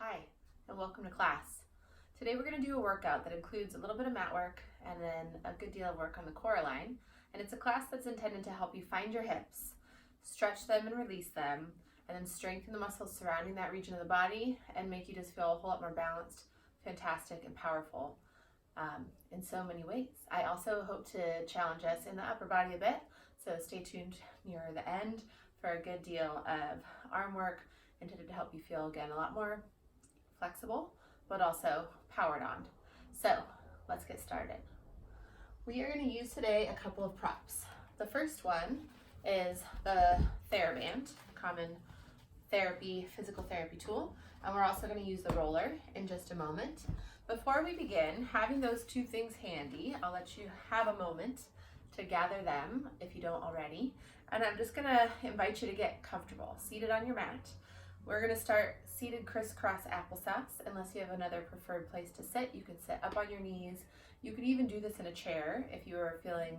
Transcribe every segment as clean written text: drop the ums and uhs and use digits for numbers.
Hi, and welcome to class. Today we're going to do a workout that includes a little bit of mat work and then a good deal of work on the CoreAlign. And it's a class that's intended to help you find your hips, stretch them and release them, and then strengthen the muscles surrounding that region of the body and make you just feel a whole lot more balanced, fantastic, and powerful in so many ways. I also hope to challenge us in the upper body a bit, so stay tuned near the end for a good deal of arm work intended to help you feel, again, a lot more flexible, but also powered on. So let's get started. We are going to use today a couple of props. The first one is the Thera-band, common physical therapy tool, and we're also going to use the roller in just a moment. Before we begin, having those two things handy, I'll let you have a moment to gather them if you don't already, and I'm just going to invite you to get comfortable, seated on your mat. We're going to start seated crisscross applesauce. Unless you have another preferred place to sit, you can sit up on your knees. You could even do this in a chair if you were feeling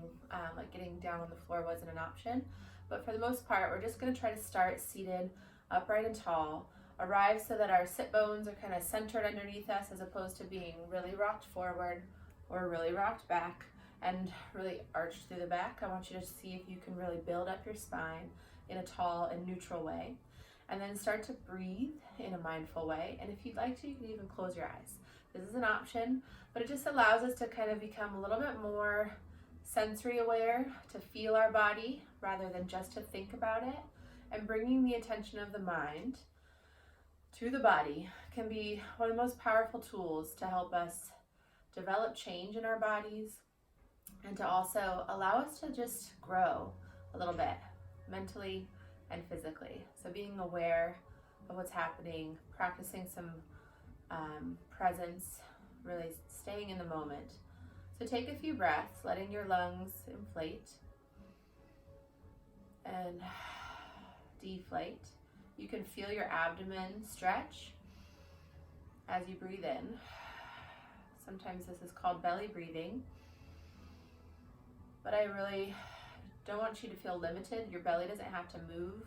like getting down on the floor wasn't an option. But for the most part, we're just going to try to start seated, upright and tall. Arrive so that our sit bones are kind of centered underneath us as opposed to being really rocked forward or really rocked back and really arched through the back. I want you to see if you can really build up your spine in a tall and neutral way. And then start to breathe in a mindful way. And if you'd like to, you can even close your eyes. This is an option, but it just allows us to kind of become a little bit more sensory aware, to feel our body rather than just to think about it. And bringing the attention of the mind to the body can be one of the most powerful tools to help us develop change in our bodies and to also allow us to just grow a little bit mentally and physically. So being aware of what's happening, practicing some presence, really staying in the moment. So take a few breaths, letting your lungs inflate and deflate. You can feel your abdomen stretch as you breathe in. Sometimes this is called belly breathing, but I really don't want you to feel limited. Your belly doesn't have to move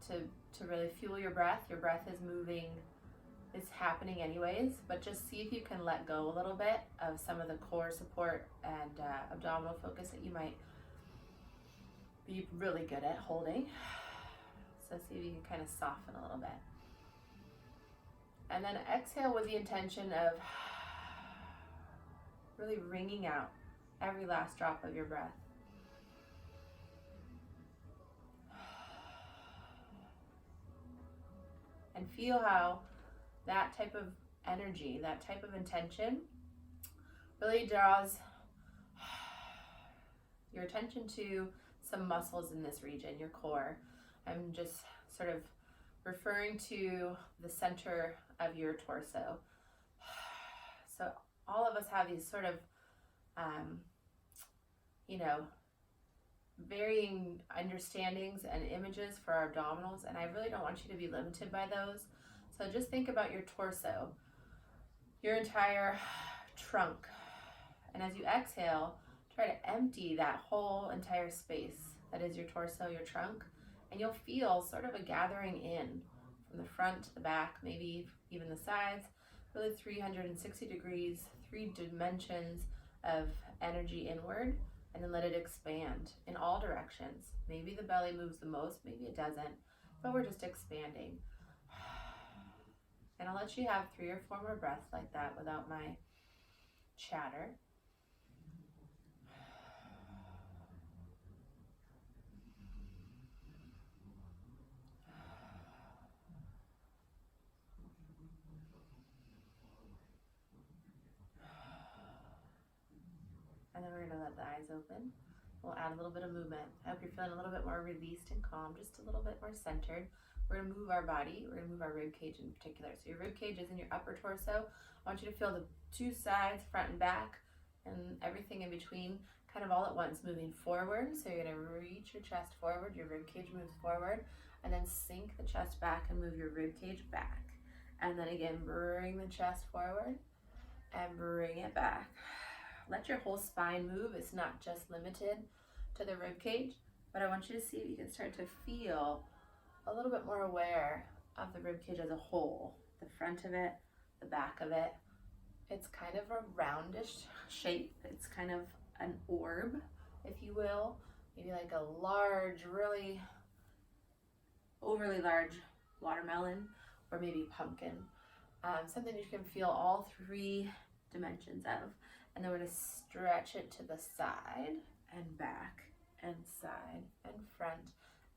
to really fuel your breath. Your breath is moving, it's happening anyways, but just see if you can let go a little bit of some of the core support and abdominal focus that you might be really good at holding. So see if you can kind of soften a little bit. And then exhale with the intention of really wringing out every last drop of your breath. And feel how that type of energy, that type of intention really draws your attention to some muscles in this region, your core. I'm just sort of referring to the center of your torso. So all of us have these sort of, varying understandings and images for our abdominals, and I really don't want you to be limited by those. So just think about your torso, your entire trunk, and as you exhale, try to empty that whole entire space that is your torso, your trunk, and you'll feel sort of a gathering in from the front to the back, maybe even the sides, really 360 degrees, 3 dimensions of energy inward. And then let it expand in all directions. Maybe the belly moves the most, maybe it doesn't, but we're just expanding. And I'll let you have 3 or 4 more breaths like that without my chatter. And then we're going to let the eyes open. We'll add a little bit of movement. I hope you're feeling a little bit more released and calm, just a little bit more centered. We're going to move our body. We're going to move our rib cage in particular. So your rib cage is in your upper torso. I want you to feel the 2 sides, front and back, and everything in between kind of all at once, moving forward. So you're going to reach your chest forward, your rib cage moves forward, and then sink the chest back and move your rib cage back. And then again, bring the chest forward and bring it back. Let your whole spine move. It's not just limited to the rib cage, but I want you to see if you can start to feel a little bit more aware of the rib cage as a whole, the front of it, the back of it. It's kind of a roundish shape. It's kind of an orb, if you will. Maybe like a large, really overly large watermelon, or maybe pumpkin. Something you can feel all three dimensions of. And then we're going to stretch it to the side and back and side and front.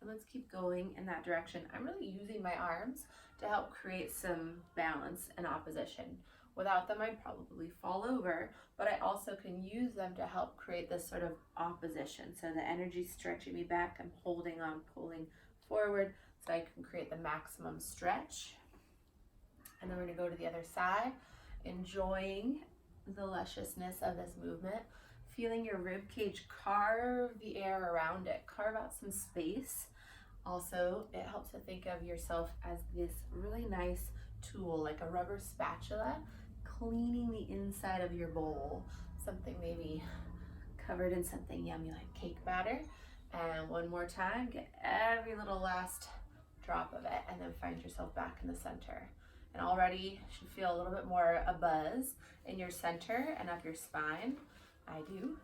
And let's keep going in that direction. I'm really using my arms to help create some balance and opposition. Without them, I'd probably fall over, but I also can use them to help create this sort of opposition. So the energy's stretching me back, I'm holding on, pulling forward, so I can create the maximum stretch. And then we're gonna go to the other side, enjoying the lusciousness of this movement, feeling your rib cage carve the air around it, carve out some space. Also, it helps to think of yourself as this really nice tool, like a rubber spatula, cleaning the inside of your bowl, something maybe covered in something yummy like cake batter. And one more time, get every little last drop of it, and then find yourself back in the center. And already you should feel a little bit more a buzz in your center and up your spine. I do.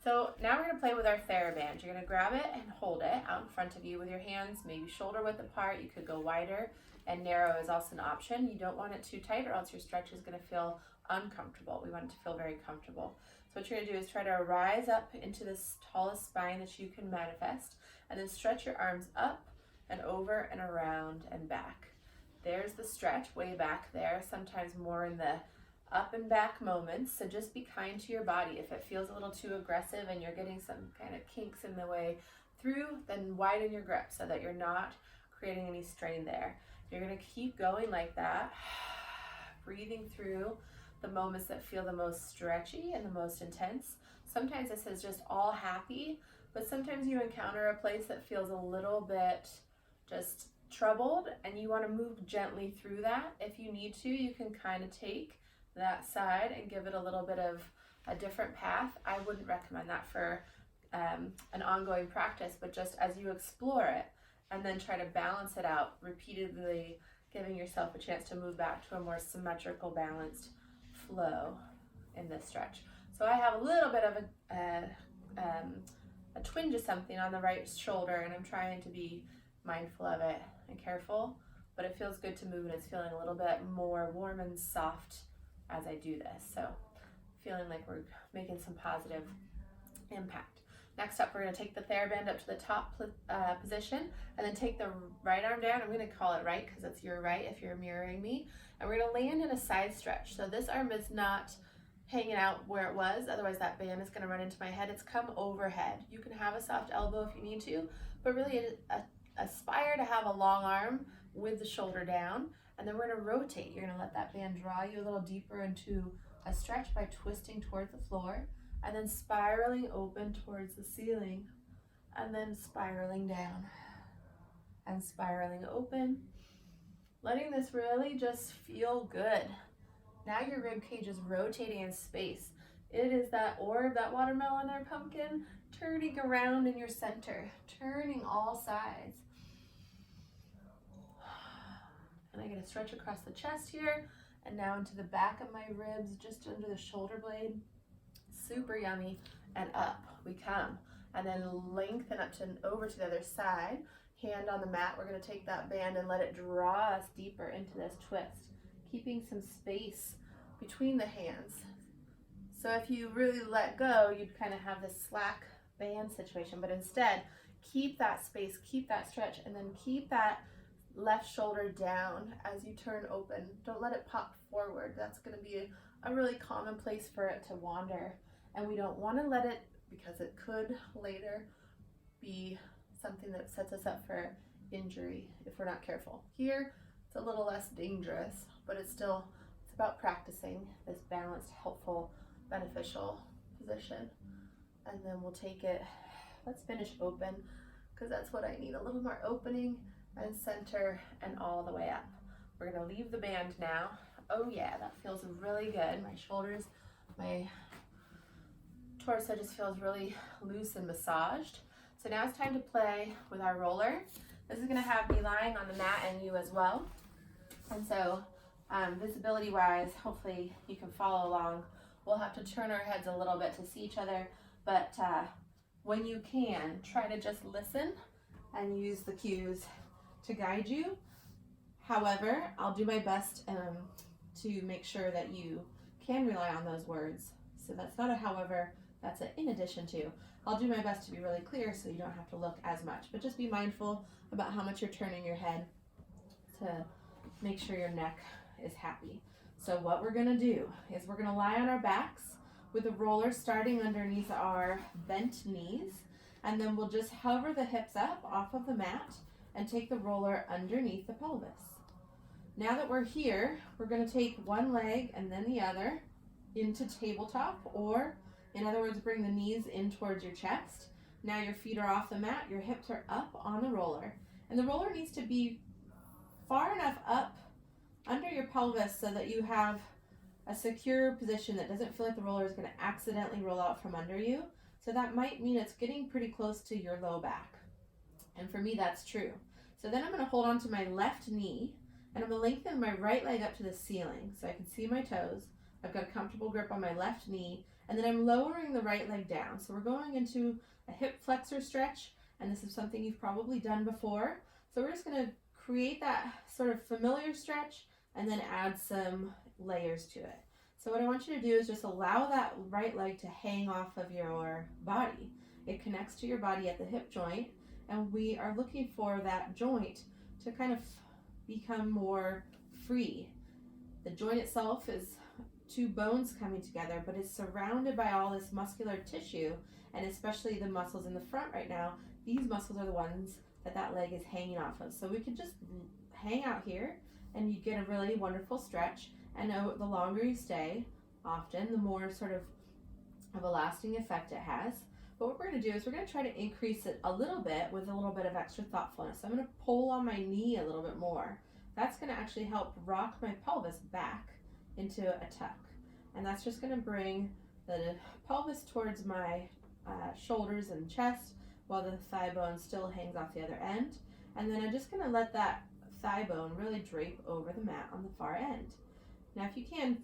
So now we're gonna play with our Thera-band. You're gonna grab it and hold it out in front of you with your hands, maybe shoulder width apart. You could go wider, and narrow is also an option. You don't want it too tight or else your stretch is gonna feel uncomfortable. We want it to feel very comfortable. So what you're gonna do is try to rise up into this tallest spine that you can manifest, and then stretch your arms up and over and around and back. There's the stretch way back there, sometimes more in the up and back moments. So just be kind to your body. If it feels a little too aggressive and you're getting some kind of kinks in the way through, then widen your grip so that you're not creating any strain there. You're gonna keep going like that, breathing through the moments that feel the most stretchy and the most intense. Sometimes this is just all happy, but sometimes you encounter a place that feels a little bit just troubled, and you want to move gently through that. If you need to, you can kind of take that side and give it a little bit of a different path. I wouldn't recommend that for an ongoing practice, but just as you explore it, and then try to balance it out repeatedly, giving yourself a chance to move back to a more symmetrical, balanced flow in this stretch. So I have a little bit of a twinge of something on the right shoulder, and I'm trying to be mindful of it and careful, but it feels good to move, and it's feeling a little bit more warm and soft as I do this. So feeling like we're making some positive impact. Next up, we're going to take the Thera-band up to the top position, and then take the right arm down. I'm going to call it right because it's your right if you're mirroring me. And we're going to land in a side stretch. So this arm is not hanging out where it was, otherwise that band is going to run into my head. It's come overhead. You can have a soft elbow if you need to, but really aspire to have a long arm with the shoulder down. And then we're going to rotate. You're going to let that band draw you a little deeper into a stretch by twisting towards the floor, and then spiraling open towards the ceiling, and then spiraling down and spiraling open, letting this really just feel good. Now your rib cage is rotating in space. It is that orb, that watermelon or pumpkin, turning around in your center, turning all sides. And I get a stretch across the chest here, and now into the back of my ribs, just under the shoulder blade. Super yummy. And up we come, and then lengthen up to over to the other side. Hand on the mat. We're going to take that band and let it draw us deeper into this twist, keeping some space between the hands. So if you really let go, you'd kind of have this slack band situation, but instead keep that space, keep that stretch, and then keep that left shoulder down as you turn open. Don't let it pop forward. That's going to be a really common place for it to wander, and we don't want to let it, because it could later be something that sets us up for injury if we're not careful. Here it's a little less dangerous, but it's about practicing this balanced, helpful, beneficial position. And then we'll take it, let's finish open, because that's what I need, a little more opening and center and all the way up. We're going to leave the band now. Oh yeah, that feels really good. My shoulders, my torso just feels really loose and massaged. So now it's time to play with our roller. This is going to have me lying on the mat and you as well. And so Visibility wise, hopefully you can follow along. We'll have to turn our heads a little bit to see each other, but when you can, try to just listen and use the cues to guide you. However, I'll do my best to make sure that you can rely on those words. So that's not a however, that's an in addition to. I'll do my best to be really clear so you don't have to look as much, but just be mindful about how much you're turning your head to make sure your neck is happy. So what we're gonna do is we're gonna lie on our backs with the roller starting underneath our bent knees, and then we'll just hover the hips up off of the mat and take the roller underneath the pelvis. Now that we're here, we're gonna take one leg and then the other into tabletop, or in other words, bring the knees in towards your chest. Now your feet are off the mat, your hips are up on the roller. And the roller needs to be far enough up under your pelvis so that you have a secure position that doesn't feel like the roller is going to accidentally roll out from under you. So that might mean it's getting pretty close to your low back. And for me, that's true. So then I'm going to hold on to my left knee, and I'm going to lengthen my right leg up to the ceiling so I can see my toes. I've got a comfortable grip on my left knee, and then I'm lowering the right leg down. So we're going into a hip flexor stretch, and this is something you've probably done before. So we're just going to create that sort of familiar stretch and then add some layers to it. So what I want you to do is just allow that right leg to hang off of your body. It connects to your body at the hip joint, and we are looking for that joint to kind of become more free. The joint itself is two bones coming together, but it's surrounded by all this muscular tissue, and especially the muscles in the front right now. These muscles are the ones that leg is hanging off of. So we could just hang out here and you get a really wonderful stretch. And the longer you stay, often the more sort of a lasting effect it has. But what we're going to do is we're going to try to increase it a little bit with a little bit of extra thoughtfulness. So I'm going to pull on my knee a little bit more. That's going to actually help rock my pelvis back into a tuck. And that's just going to bring the pelvis towards my shoulders and chest while the thigh bone still hangs off the other end. And then I'm just going to let that thigh bone really drape over the mat on the far end. Now if you can,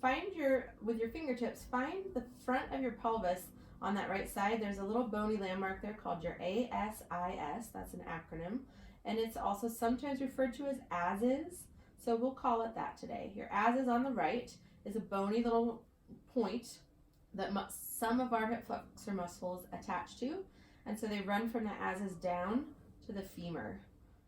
with your fingertips, find the front of your pelvis on that right side. There's a little bony landmark there called your ASIS, that's an acronym. And it's also sometimes referred to as is, so we'll call it that today. Your as is on the right is a bony little point that some of our hip flexor muscles attach to, and so they run from the as is down to the femur.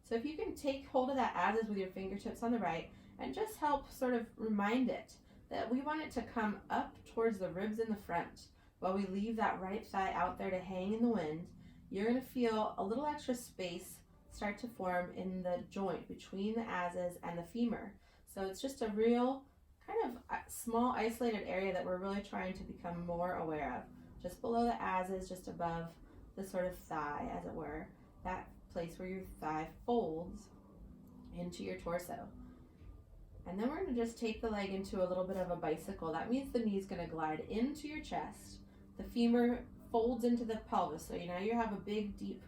So if you can take hold of that as is with your fingertips on the right and just help sort of remind it that we want it to come up towards the ribs in the front while we leave that right thigh out there to hang in the wind, you're going to feel a little extra space start to form in the joint between the as is and the femur. So it's just a real kind of small isolated area that we're really trying to become more aware of. Just below the as is, just above the sort of thigh, as it were, that place where your thigh folds into your torso. And then we're going to just take the leg into a little bit of a bicycle. That means the knee is going to glide into your chest. The femur folds into the pelvis. So now you have a big, deep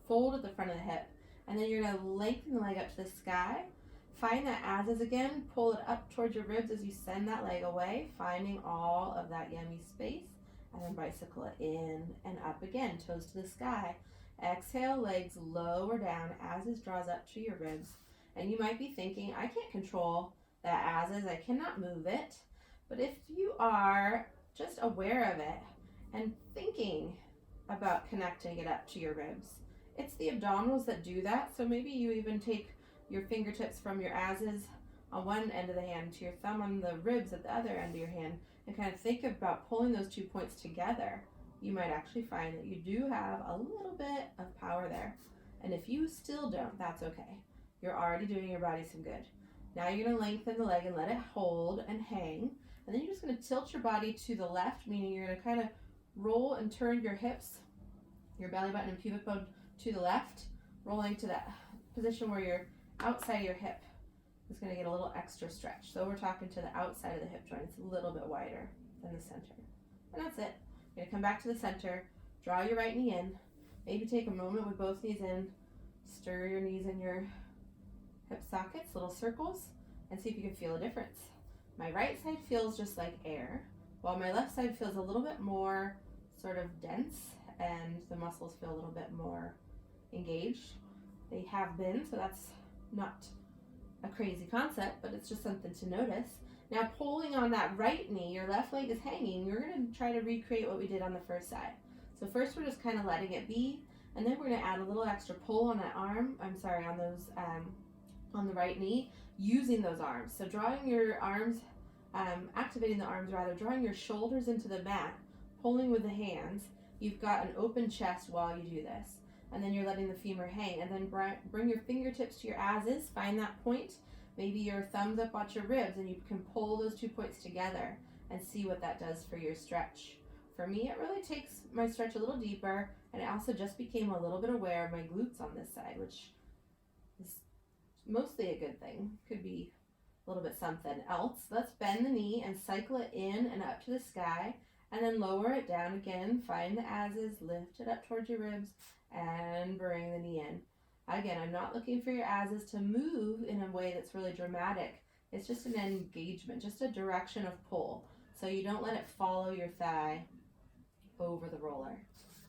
fold at the front of the hip. And then you're going to lengthen the leg up to the sky. Find that as is again. Pull it up towards your ribs as you send that leg away, finding all of that yummy space. And then bicycle it in and up again, toes to the sky. Exhale, legs lower down, as is draws up to your ribs. And you might be thinking, I can't control that as is, I cannot move it. But if you are just aware of it and thinking about connecting it up to your ribs, it's the abdominals that do that. So maybe you even take your fingertips from your as is on one end of the hand to your thumb on the ribs at the other end of your hand and kind of think about pulling those 2 points together. You might actually find that you do have a little bit of power there. And if you still don't, that's okay. You're already doing your body some good. Now you're going to lengthen the leg and let it hold and hang. And then you're just going to tilt your body to the left, meaning you're going to kind of roll and turn your hips, your belly button and pubic bone to the left, rolling to that position where your outside of your hip is going to get a little extra stretch. So we're talking to the outside of the hip joint. It's a little bit wider than the center. And that's it. You're going to come back to the center, draw your right knee in, maybe take a moment with both knees in, stir your knees in your hip sockets, little circles, and see if you can feel a difference. My right side feels just like air, while my left side feels a little bit more sort of dense and the muscles feel a little bit more engaged. They have been, so that's not a crazy concept, but it's just something to notice. Now pulling on that right knee, your left leg is hanging, you're gonna try to recreate what we did on the first side. So first we're just kind of letting it be, and then we're gonna add a little extra pull on that arm, on those, on the right knee, using those arms. So drawing your arms, activating the arms rather, drawing your shoulders into the mat, pulling with the hands. You've got an open chest while you do this. And then you're letting the femur hang, and then bring your fingertips to your as-is, find that point, maybe your thumbs up at your ribs, and you can pull those 2 points together and see what that does for your stretch. For me, it really takes my stretch a little deeper, and I also just became a little bit aware of my glutes on this side, which is mostly a good thing. Could be a little bit something else. Let's bend the knee and cycle it in and up to the sky, and then lower it down again. Find the as-is, lift it up towards your ribs, and bring the knee in. Again, I'm not looking for your as-is to move in a way that's really dramatic. It's just an engagement, just a direction of pull. So you don't let it follow your thigh over the roller.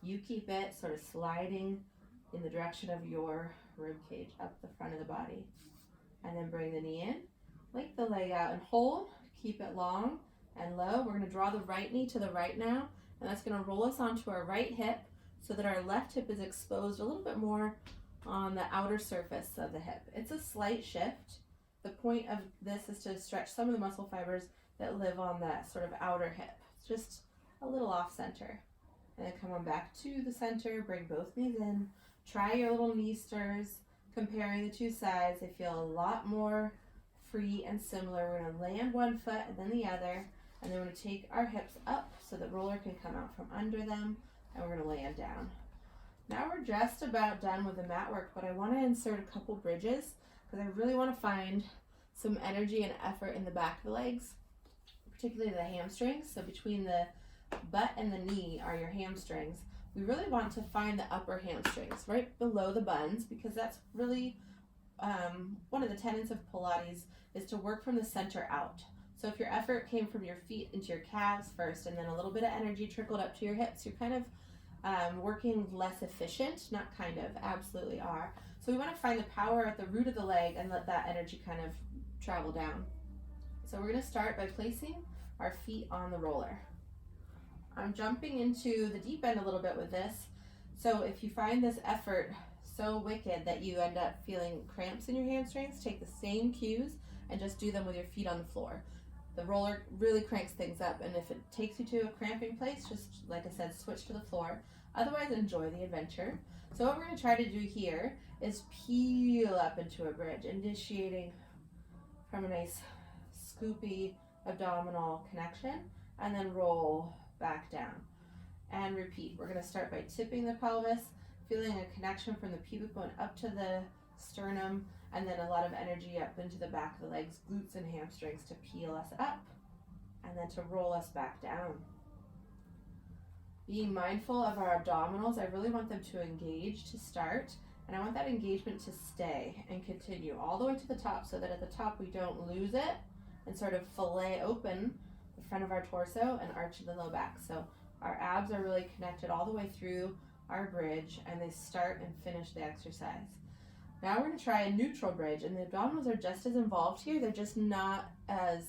You keep it sort of sliding in the direction of your rib cage up the front of the body. And then bring the knee in, lengthen the leg out and hold. Keep it long and low. We're gonna draw the right knee to the right now, and that's gonna roll us onto our right hip so that our left hip is exposed a little bit more on the outer surface of the hip. It's a slight shift. The point of this is to stretch some of the muscle fibers that live on that sort of outer hip. It's just a little off center. And then come on back to the center, bring both knees in. Try your little knee stirs, comparing the two sides. They feel a lot more free and similar. We're gonna land one foot and then the other, and then we're gonna take our hips up so the roller can come out from under them, and we're gonna land down. Now we're just about done with the mat work, but I wanna insert a couple bridges because I really wanna find some energy and effort in the back of the legs, particularly the hamstrings. So between the butt and the knee are your hamstrings. We really want to find the upper hamstrings right below the buns, because that's really one of the tenets of Pilates is to work from the center out. So if your effort came from your feet into your calves first, and then a little bit of energy trickled up to your hips, you're kind of working less efficient, not kind of, absolutely are. So we want to find the power at the root of the leg and let that energy kind of travel down. So we're going to start by placing our feet on the roller. I'm jumping into the deep end a little bit with this. So if you find this effort so wicked that you end up feeling cramps in your hamstrings, take the same cues and just do them with your feet on the floor. The roller really cranks things up, and if it takes you to a cramping place, just like I said, switch to the floor. Otherwise, enjoy the adventure. So what we're going to try to do here is peel up into a bridge, initiating from a nice scoopy abdominal connection, and then roll back down. And repeat. We're going to start by tipping the pelvis, feeling a connection from the pubic bone up to the sternum, and then a lot of energy up into the back of the legs, glutes and hamstrings, to peel us up and then to roll us back down. Being mindful of our abdominals, I really want them to engage to start, and I want that engagement to stay and continue all the way to the top, so that at the top we don't lose it and sort of fillet open the front of our torso and arch the low back. So our abs are really connected all the way through our bridge, and they start and finish the exercise. Now we're going to try a neutral bridge, and the abdominals are just as involved here. They're just not as,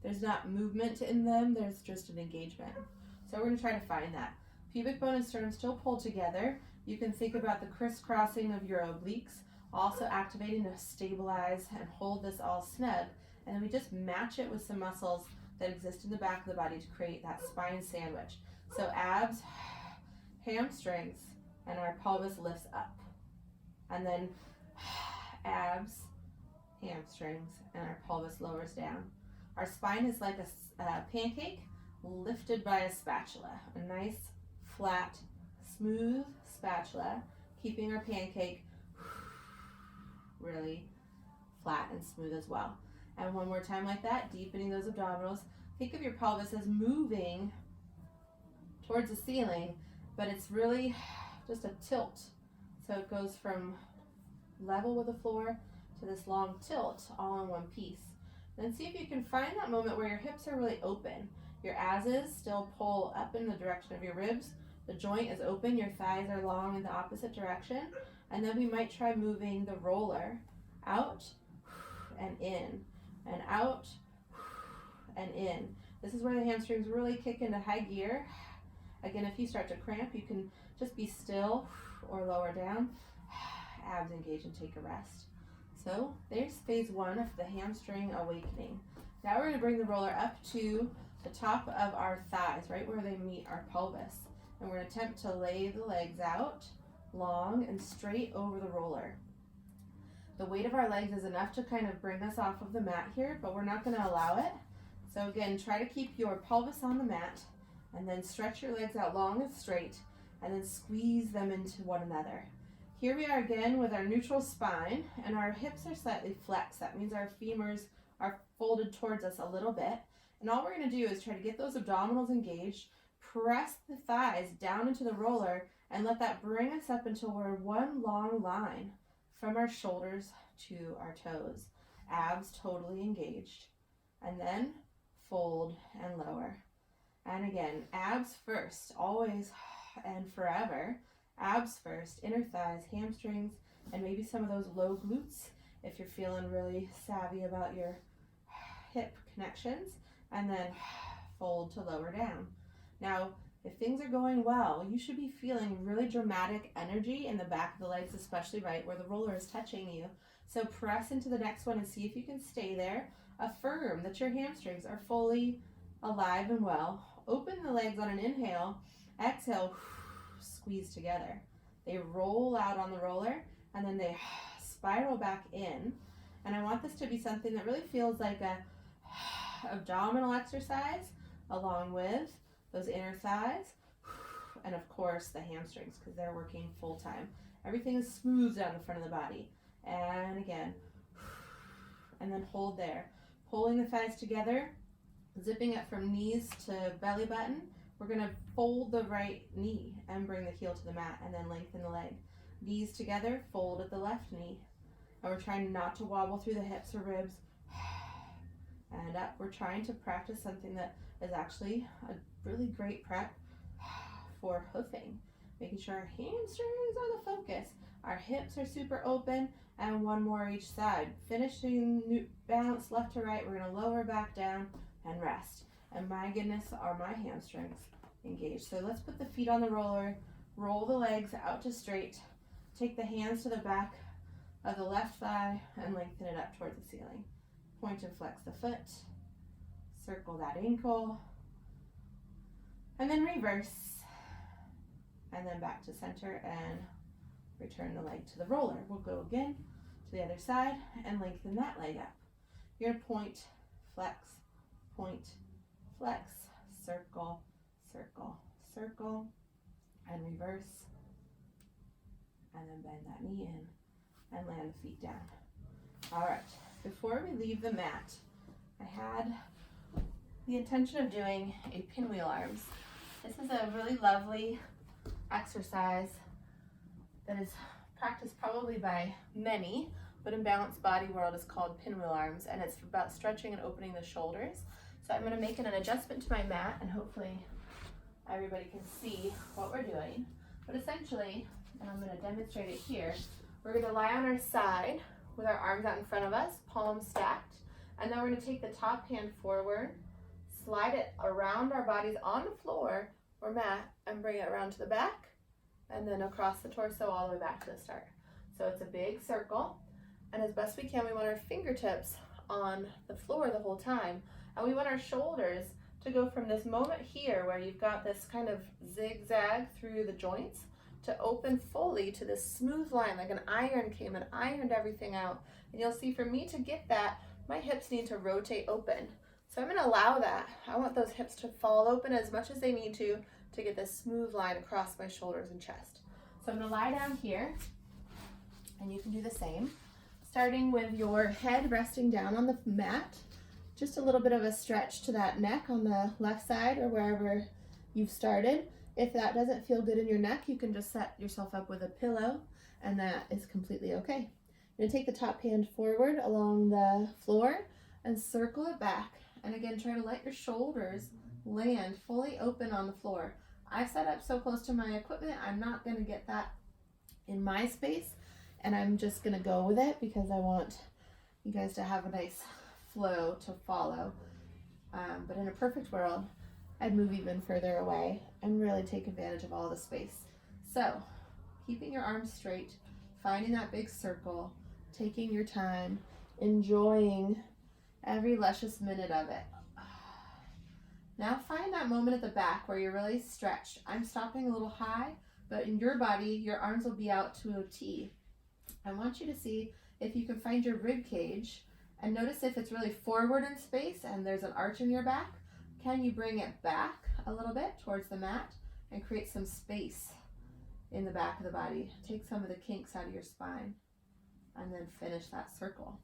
there's not movement in them, there's just an engagement. So we're going to try to find that. Pubic bone and sternum still pulled together. You can think about the crisscrossing of your obliques, also activating to stabilize and hold this all snug. And then we just match it with some muscles that exist in the back of the body to create that spine sandwich. So abs, hamstrings, and our pelvis lifts up. And then abs, hamstrings, and our pelvis lowers down. Our spine is like a pancake lifted by a spatula. A nice, flat, smooth spatula, keeping our pancake really flat and smooth as well. And one more time like that, deepening those abdominals. Think of your pelvis as moving towards the ceiling, but it's really just a tilt. So it goes from level with the floor to this long tilt all in one piece. Then see if you can find that moment where your hips are really open. Your asses still pull up in the direction of your ribs. The joint is open, your thighs are long in the opposite direction. And then we might try moving the roller out and in, and out and in. This is where the hamstrings really kick into high gear. Again, if you start to cramp, you can just be still or lower down. Abs engage and take a rest. So there's phase one of the hamstring awakening. Now we're going to bring the roller up to the top of our thighs, right where they meet our pelvis. And we're going to attempt to lay the legs out long and straight over the roller. The weight of our legs is enough to kind of bring us off of the mat here, but we're not going to allow it. So again, try to keep your pelvis on the mat and then stretch your legs out long and straight and then squeeze them into one another. Here we are again with our neutral spine and our hips are slightly flexed. That means our femurs are folded towards us a little bit. And all we're going to do is try to get those abdominals engaged, press the thighs down into the roller, and let that bring us up until we're one long line from our shoulders to our toes. Abs totally engaged. And then fold and lower. And again, abs first, always and forever. Abs first, inner thighs, hamstrings, and maybe some of those low glutes if you're feeling really savvy about your hip connections. And then fold to lower down. Now, if things are going well, you should be feeling really dramatic energy in the back of the legs, especially right where the roller is touching you. So press into the next one and see if you can stay there. Affirm that your hamstrings are fully alive and well. Open the legs on an inhale. Exhale, squeeze together. They roll out on the roller and then they spiral back in. And I want this to be something that really feels like a abdominal exercise along with those inner thighs and of course the hamstrings because they're working full time. Everything is smooth down the front of the body. And again, and then hold there. Pulling the thighs together, zipping it from knees to belly button. We're going to fold the right knee and bring the heel to the mat and then lengthen the leg. Knees together, fold at the left knee. And we're trying not to wobble through the hips or ribs. And up. We're trying to practice something that is actually a really great prep for hoofing. Making sure our hamstrings are the focus. Our hips are super open and one more each side. Finishing bounce left to right. We're going to lower back down and rest. And my goodness, are my hamstrings engaged. So let's put the feet on the roller, roll the legs out to straight, take the hands to the back of the left thigh and lengthen it up towards the ceiling. Point and flex the foot, circle that ankle, and then reverse, and then back to center and return the leg to the roller. We'll go again to the other side and lengthen that leg up. You're gonna point, flex, circle, circle, circle, and reverse, and then bend that knee in and land the feet down. All right, before we leave the mat, I had the intention of doing a pinwheel arms. This is a really lovely exercise that is practiced probably by many, but in balanced body world is called pinwheel arms, and it's about stretching and opening the shoulders. So I'm going to make an adjustment to my mat, and hopefully everybody can see what we're doing. But essentially, and I'm going to demonstrate it here, we're going to lie on our side with our arms out in front of us, palms stacked, and then we're going to take the top hand forward, slide it around our bodies on the floor or mat, and bring it around to the back, and then across the torso all the way back to the start. So it's a big circle, and as best we can, we want our fingertips on the floor the whole time, and we want our shoulders to go from this moment here where you've got this kind of zigzag through the joints to open fully to this smooth line, like an iron came and ironed everything out. And you'll see for me to get that, my hips need to rotate open. So I'm gonna allow that. I want those hips to fall open as much as they need to get this smooth line across my shoulders and chest. So I'm gonna lie down here, and you can do the same. Starting with your head resting down on the mat, just a little bit of a stretch to that neck on the left side or wherever you've started. If that doesn't feel good in your neck, you can just set yourself up with a pillow, and that is completely okay. You're gonna take the top hand forward along the floor, and circle it back. And again, try to let your shoulders land fully open on the floor. I set up so close to my equipment, I'm not going to get that in my space, and I'm just going to go with it because I want you guys to have a nice flow to follow. But in a perfect world, I'd move even further away and really take advantage of all the space. So, keeping your arms straight, finding that big circle, taking your time, enjoying every luscious minute of it. Now find that moment at the back where you're really stretched. I'm stopping a little high, but in your body, your arms will be out to a T. I want you to see if you can find your rib cage and notice if it's really forward in space and there's an arch in your back. Can you bring it back a little bit towards the mat and create some space in the back of the body? Take some of the kinks out of your spine and then finish that circle.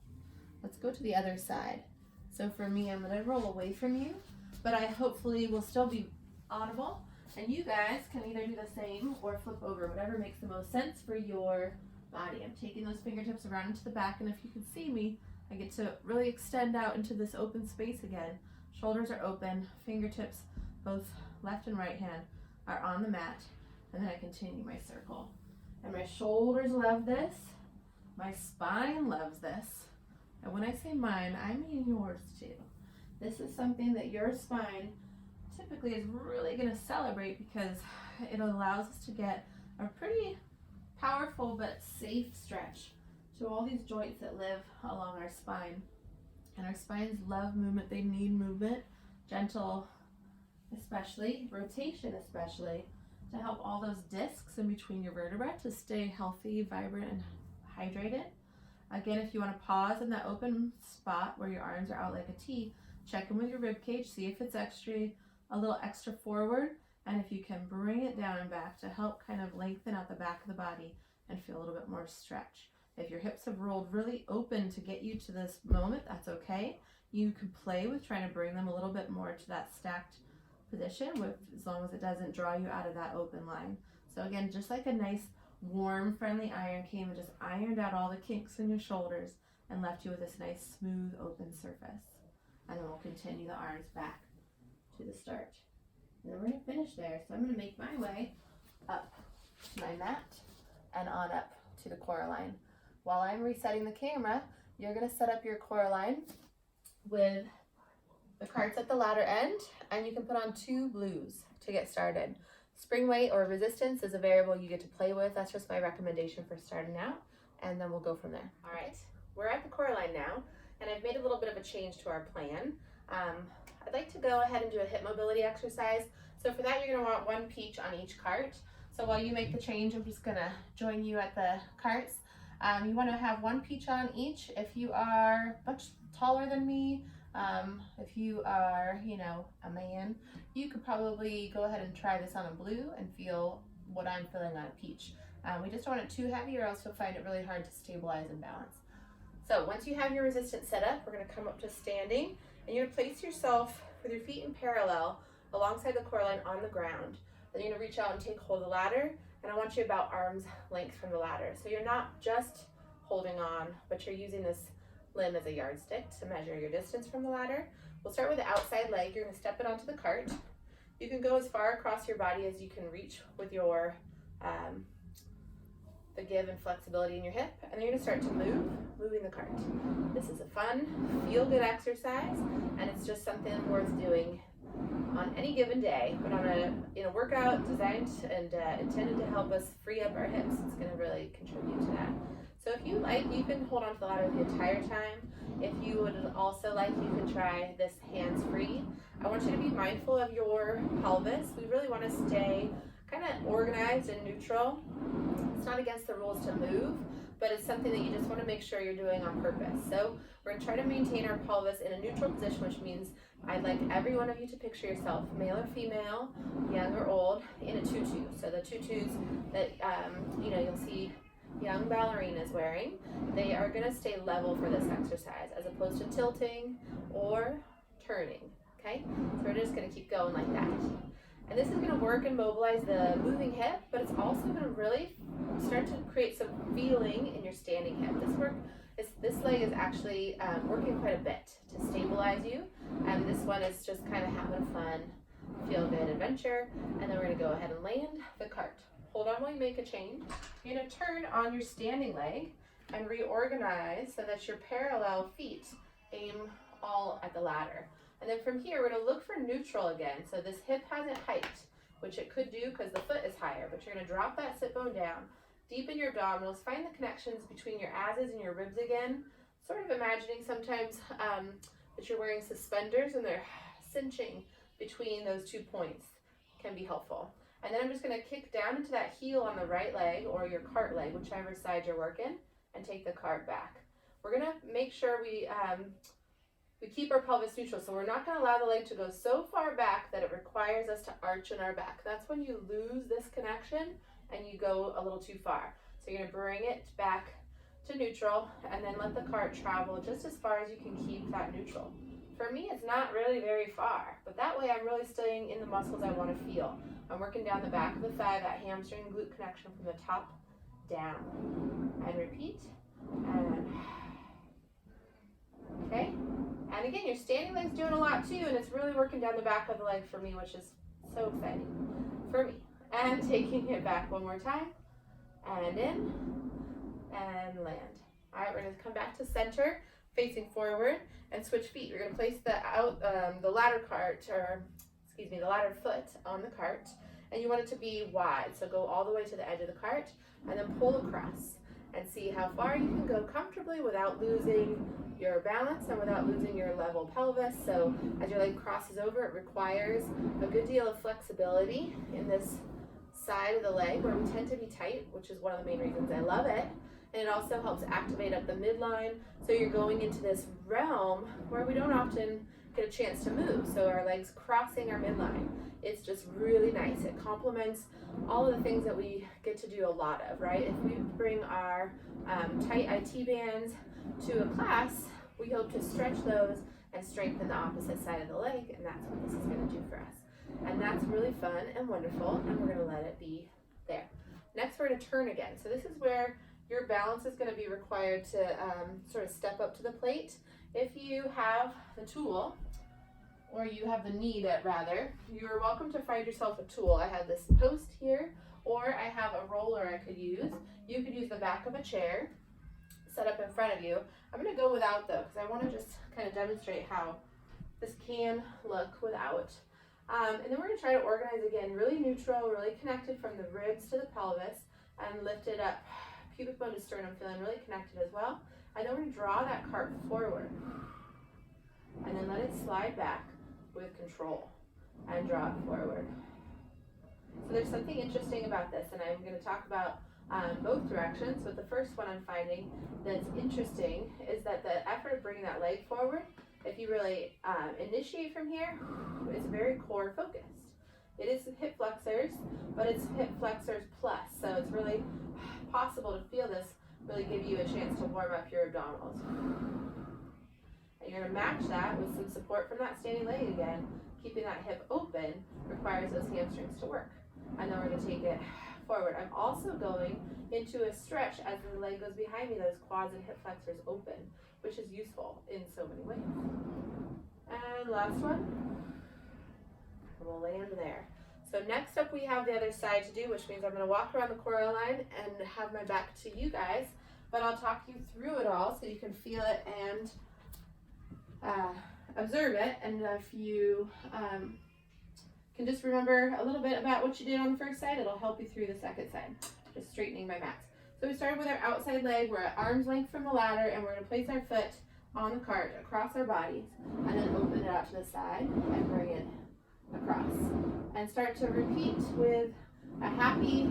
Let's go to the other side. So for me, I'm going to roll away from you, but I hopefully will still be audible, and you guys can either do the same or flip over, whatever makes the most sense for your body. I'm taking those fingertips around into the back, and if you can see me, I get to really extend out into this open space again. Shoulders are open, fingertips, both left and right hand, are on the mat, and then I continue my circle. And my shoulders love this, my spine loves this, and when I say mine, I mean yours too. This is something that your spine typically is really going to celebrate because it allows us to get a pretty powerful but safe stretch to all these joints that live along our spine. And our spines love movement. They need movement, gentle especially, rotation especially, to help all those discs in between your vertebrae to stay healthy, vibrant, and hydrated. Again, if you want to pause in that open spot where your arms are out like a T, check in with your rib cage, see if it's a little extra forward, and if you can bring it down and back to help kind of lengthen out the back of the body and feel a little bit more stretch. If your hips have rolled really open to get you to this moment, that's okay. You can play with trying to bring them a little bit more to that stacked position as long as it doesn't draw you out of that open line. So again, just like a nice warm friendly iron came and just ironed out all the kinks in your shoulders and left you with this nice smooth open surface. And then we'll continue the arms back to the start. And then we're going to finish there. So I'm going to make my way up to my mat and on up to the CoreAlign. While I'm resetting the camera, you're going to set up your CoreAlign with the carts at the ladder end, and you can put on 2 blues to get started. Spring weight or resistance is a variable you get to play with. That's just my recommendation for starting out, and then we'll go from there. All right, we're at the CoreAlign now, and I've made a little bit of a change to our plan. I'd like to go ahead and do a hip mobility exercise. So for that, you're going to want 1 peach on each cart. So while you make the change, I'm just going to join you at the carts. You want to have 1 peach on each. If you are much taller than me, if you are, a man, you could probably go ahead and try this on a blue and feel what I'm feeling on a peach. We just don't want it too heavy or else you'll find it really hard to stabilize and balance. So once you have your resistance set up, we're going to come up to standing, and you're going to place yourself with your feet in parallel alongside the CoreAlign on the ground. Then you're going to reach out and take hold of the ladder, and I want you about arm's length from the ladder. So you're not just holding on, but you're using this limb as a yardstick to measure your distance from the ladder. We'll start with the outside leg. You're going to step it onto the cart. You can go as far across your body as you can reach with your the give and flexibility in your hip, and then you're going to start to moving the cart. This is a fun, feel-good exercise, and it's just something worth doing on any given day, but on a workout designed and intended to help us free up our hips. It's going to really contribute to that. So if you like, you can hold on to the ladder the entire time. If you would also like, you can try this hands-free. I want you to be mindful of your pelvis. We really want to stay kind of organized and neutral. It's not against the rules to move, but it's something that you just want to make sure you're doing on purpose. So we're going to try to maintain our pelvis in a neutral position, which means I'd like every one of you to picture yourself, male or female, young or old, in a tutu. So the tutus that you'll see young ballerinas wearing, they are going to stay level for this exercise as opposed to tilting or turning. Okay, so we're just going to keep going like that. And this is going to work and mobilize the moving hip, but it's also going to really start to create some feeling in your standing hip. This work This leg is actually working quite a bit to stabilize you, and this one is just kind of having a fun, feel-good adventure. And then we're going to go ahead and land the cart. Hold on while you make a change. You're going to turn on your standing leg and reorganize so that your parallel feet aim all at the ladder. And then from here, we're going to look for neutral again. So this hip hasn't hiked, which it could do because the foot is higher, but you're going to drop that sit bone down. Deepen your abdominals, find the connections between your asses and your ribs again. Sort of imagining sometimes that you're wearing suspenders and they're cinching between those 2 points can be helpful. And then I'm just going to kick down into that heel on the right leg or your cart leg, whichever side you're working, and take the cart back. We're going to make sure we keep our pelvis neutral, so we're not going to allow the leg to go so far back that it requires us to arch in our back. That's when you lose this connection and you go a little too far. So you're going to bring it back to neutral and then let the cart travel just as far as you can keep that neutral. For me, it's not really very far, but that way I'm really staying in the muscles I want to feel. I'm working down the back of the thigh, that hamstring glute connection from the top down. And repeat. And okay. And again, your standing leg's doing a lot too, and it's really working down the back of the leg for me, which is so exciting for me. And taking it back one more time, and in, and land. All right, we're going to come back to center, facing forward, and switch feet. We're going to place the ladder foot on the cart, and you want it to be wide. So go all the way to the edge of the cart, and then pull across, and see how far you can go comfortably without losing your balance and without losing your level pelvis. So as your leg crosses over, it requires a good deal of flexibility in this side of the leg where we tend to be tight, which is one of the main reasons I love it. And it also helps activate up the midline, so you're going into this realm where we don't often get a chance to move. So our legs crossing our midline, it's just really nice. It complements all of the things that we get to do a lot of, right? If we bring our tight IT bands to a class, we hope to stretch those and strengthen the opposite side of the leg, and that's what this is going to do for us. And that's really fun and wonderful, and we're going to let it be there. Next, we're going to turn again. So this is where your balance is going to be required to sort of step up to the plate. If you have the tool, or you have the need rather, you're welcome to find yourself a tool. I have this post here, or I have a roller I could use. You could use the back of a chair set up in front of you. I'm going to go without though, because I want to just kind of demonstrate how this can look without. And then we're going to try to organize again, really neutral, really connected from the ribs to the pelvis, and lift it up, pubic bone to sternum, feeling really connected as well. And then we're going to draw that cart forward, and then let it slide back with control, and draw it forward. So there's something interesting about this, and I'm going to talk about both directions, but the first one I'm finding that's interesting is that the effort of bringing that leg forward, if you really initiate from here, it's very core focused. It is hip flexors, but it's hip flexors plus, so it's really possible to feel this really give you a chance to warm up your abdominals. And you're going to match that with some support from that standing leg again. Keeping that hip open requires those hamstrings to work. And then we're going to take it forward. I'm also going into a stretch as the leg goes behind me, those quads and hip flexors open, which is useful in so many ways. And last one, we'll land there. So next up we have the other side to do, which means I'm going to walk around the CoreAlign and have my back to you guys, but I'll talk you through it all so you can feel it and observe it. And if you can just remember a little bit about what you did on the first side, it'll help you through the second side. Just straightening my mats. So we started with our outside leg. We're at arm's length from the ladder, and we're going to place our foot on the cart across our bodies, and then open it out to the side and bring it across. And start to repeat with a happy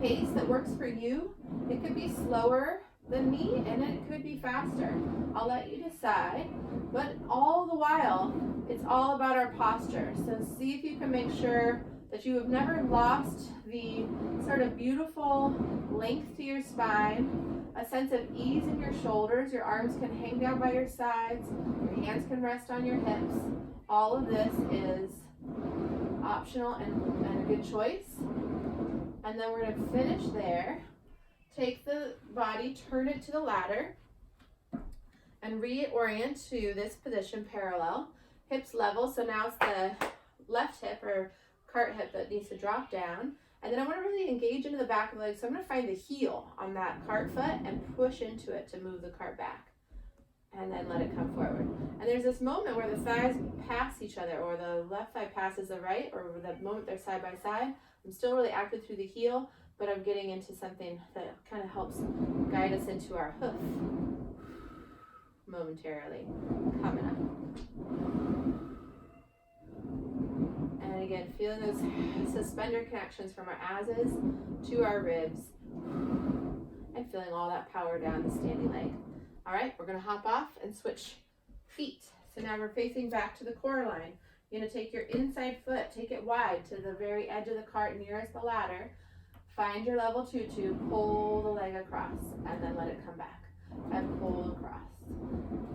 pace that works for you. It could be slower than me, and it could be faster. I'll let you decide, but all the while, it's all about our posture. So see if you can make sure that you have never lost the sort of beautiful length to your spine, a sense of ease in your shoulders. Your arms can hang down by your sides, your hands can rest on your hips. All of this is optional and a good choice. And then we're going to finish there. Take the body, turn it to the ladder, and reorient to this position parallel, hips level. So now it's the left hip or cart hip that needs to drop down. And then I want to really engage into the back of the leg. So I'm going to find the heel on that cart foot and push into it to move the cart back. And then let it come forward. And there's this moment where the thighs pass each other, or the left thigh passes the right, or the moment they're side by side. I'm still really active through the heel, but I'm getting into something that kind of helps guide us into our hoof momentarily. Coming up. And again, feeling those suspender connections from our asses to our ribs, and feeling all that power down the standing leg. All right, we're gonna hop off and switch feet. So now we're facing back to the CoreAlign. You're gonna take your inside foot, take it wide to the very edge of the cart nearest the ladder. Find your level tutu, pull the leg across, and then let it come back, and pull across.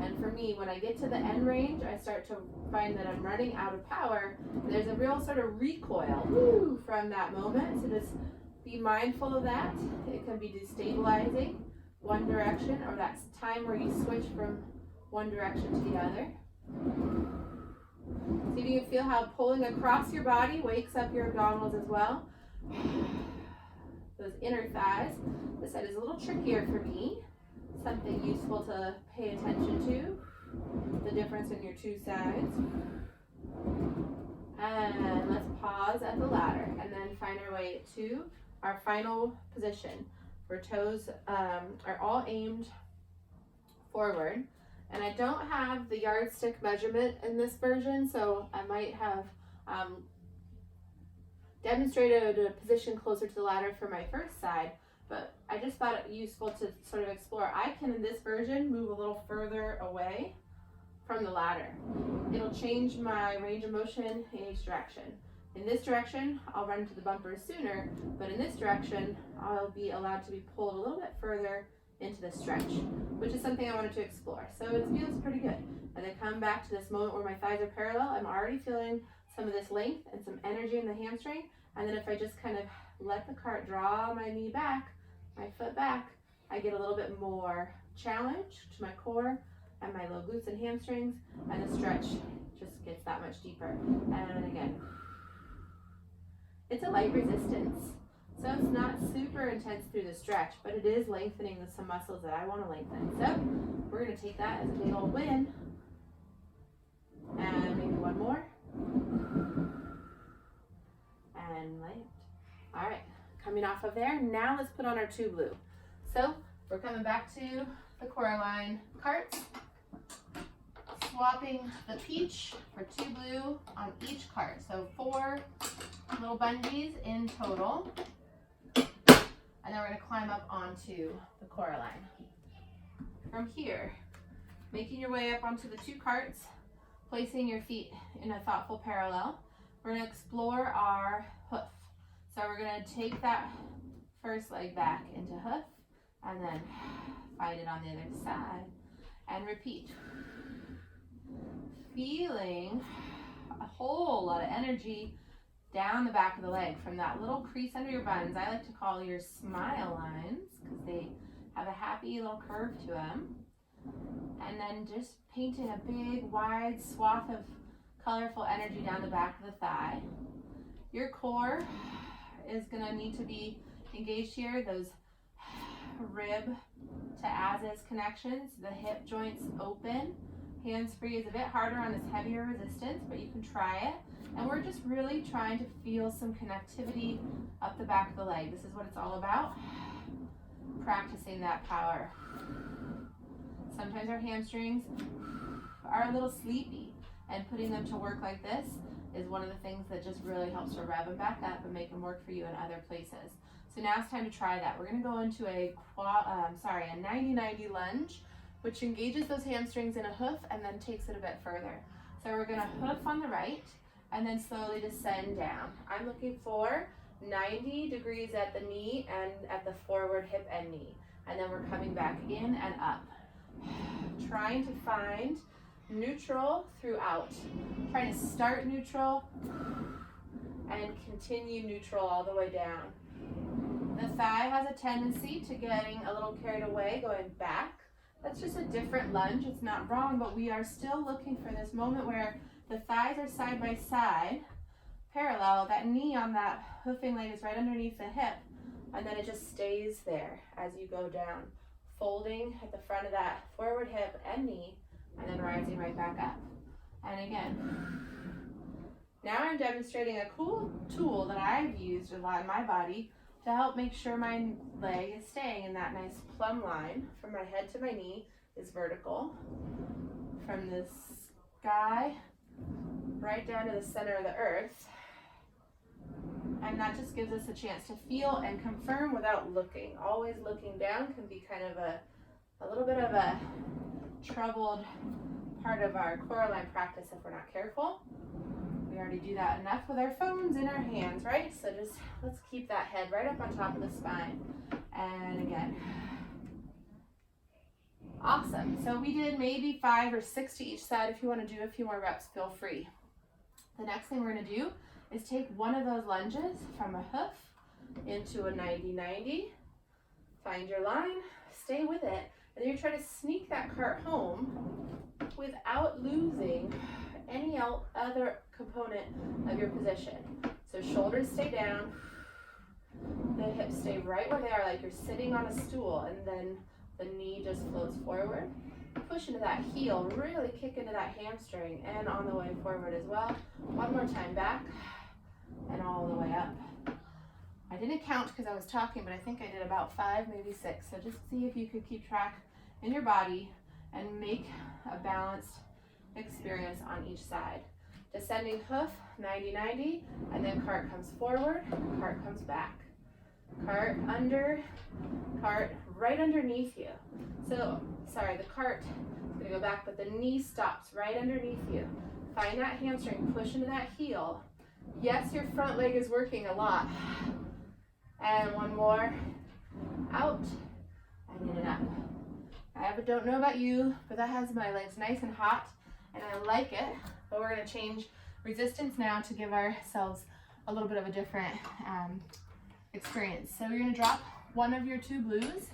And for me, when I get to the end range, I start to find that I'm running out of power. There's a real sort of recoil from that moment, so just be mindful of that. It can be destabilizing. One direction, or that time where you switch from one direction to the other. See if you can feel how pulling across your body wakes up your abdominals as well. Those inner thighs. This side is a little trickier for me. Something useful to pay attention to. The difference in your two sides. And let's pause at the ladder and then find our way to our final position. Where toes are all aimed forward. And I don't have the yardstick measurement in this version, so I might have demonstrated a position closer to the ladder for my first side, but I just thought it useful to sort of explore. I can, in this version, move a little further away from the ladder. It'll change my range of motion in each direction. In this direction, I'll run to the bumpers sooner, but in this direction, I'll be allowed to be pulled a little bit further into the stretch, which is something I wanted to explore. So it feels pretty good. As I come back to this moment where my thighs are parallel, I'm already feeling some of this length and some energy in the hamstring. And then if I just kind of let the cart draw my knee back, my foot back, I get a little bit more challenge to my core and my low glutes and hamstrings, and the stretch just gets that much deeper. And again, it's a light resistance, so it's not super intense through the stretch, but it is lengthening some muscles that I want to lengthen. So we're going to take that as a big old win. And maybe one more. And light. All right, coming off of there, now let's put on our two blue. So we're coming back to the CoreAlign carts, swapping the peach for two blue on each cart. So 4 little bungees in total. And then we're going to climb up onto the CoreAlign. From here, making your way up onto the two carts, placing your feet in a thoughtful parallel, we're going to explore our hoof. So we're going to take that first leg back into hoof, and then find it on the other side, and repeat. Feeling a whole lot of energy down the back of the leg from that little crease under your buns. I like to call your smile lines because they have a happy little curve to them. And then just painting a big wide swath of colorful energy down the back of the thigh. Your core is going to need to be engaged here. Those rib to asses connections, the hip joints open. Hands free is a bit harder on this heavier resistance, but you can try it. And we're just really trying to feel some connectivity up the back of the leg. This is what it's all about. Practicing that power. Sometimes our hamstrings are a little sleepy, and putting them to work like this is one of the things that just really helps to rev them back up and make them work for you in other places. So now it's time to try that. We're going to go into a 90-90 lunge, which engages those hamstrings in a hoof and then takes it a bit further. So we're going to hoof on the right and then slowly descend down. I'm looking for 90 degrees at the knee and at the forward hip and knee. And then we're coming back in and up. Trying to find neutral throughout. Trying to start neutral and continue neutral all the way down. The thigh has a tendency to getting a little carried away, going back. That's just a different lunge. It's not wrong, but we are still looking for this moment where the thighs are side by side, parallel. That knee on that hoofing leg is right underneath the hip, and then it just stays there as you go down, folding at the front of that forward hip and knee, and then rising right back up. And again, now I'm demonstrating a cool tool that I've used a lot in my body to help make sure my leg is staying in that nice plumb line. From my head to my knee is vertical. From the sky right down to the center of the earth. And that just gives us a chance to feel and confirm without looking. Always looking down can be kind of a little bit of a troubled part of our CoreAlign practice if we're not careful. We already do that enough with our phones in our hands, right? So just let's keep that head right up on top of the spine. And again. Awesome. So we did maybe 5 or 6 to each side. If you want to do a few more reps, feel free. The next thing we're going to do is take one of those lunges from a hoof into a 90-90. Find your line, stay with it, and then you try to sneak that cart home without losing any other component of your position. So shoulders stay down, the hips stay right where they are, like you're sitting on a stool, and then the knee just floats forward. Push into that heel, really kick into that hamstring, and on the way forward as well. One more time back, and all the way up. I didn't count because I was talking, but I think I did about 5, maybe 6. So just see if you could keep track in your body and make a balanced experience on each side. Descending hoof, 90-90, and then cart comes forward, cart comes back. Cart under, cart right underneath you. So, sorry, the cart is going to go back, but the knee stops right underneath you. Find that hamstring, push into that heel. Yes, your front leg is working a lot. And one more, out, and in and up. I don't know about you, but that has my legs nice and hot, and I like it. But we're going to change resistance now to give ourselves a little bit of a different experience. So you're going to drop one of your 2 blues,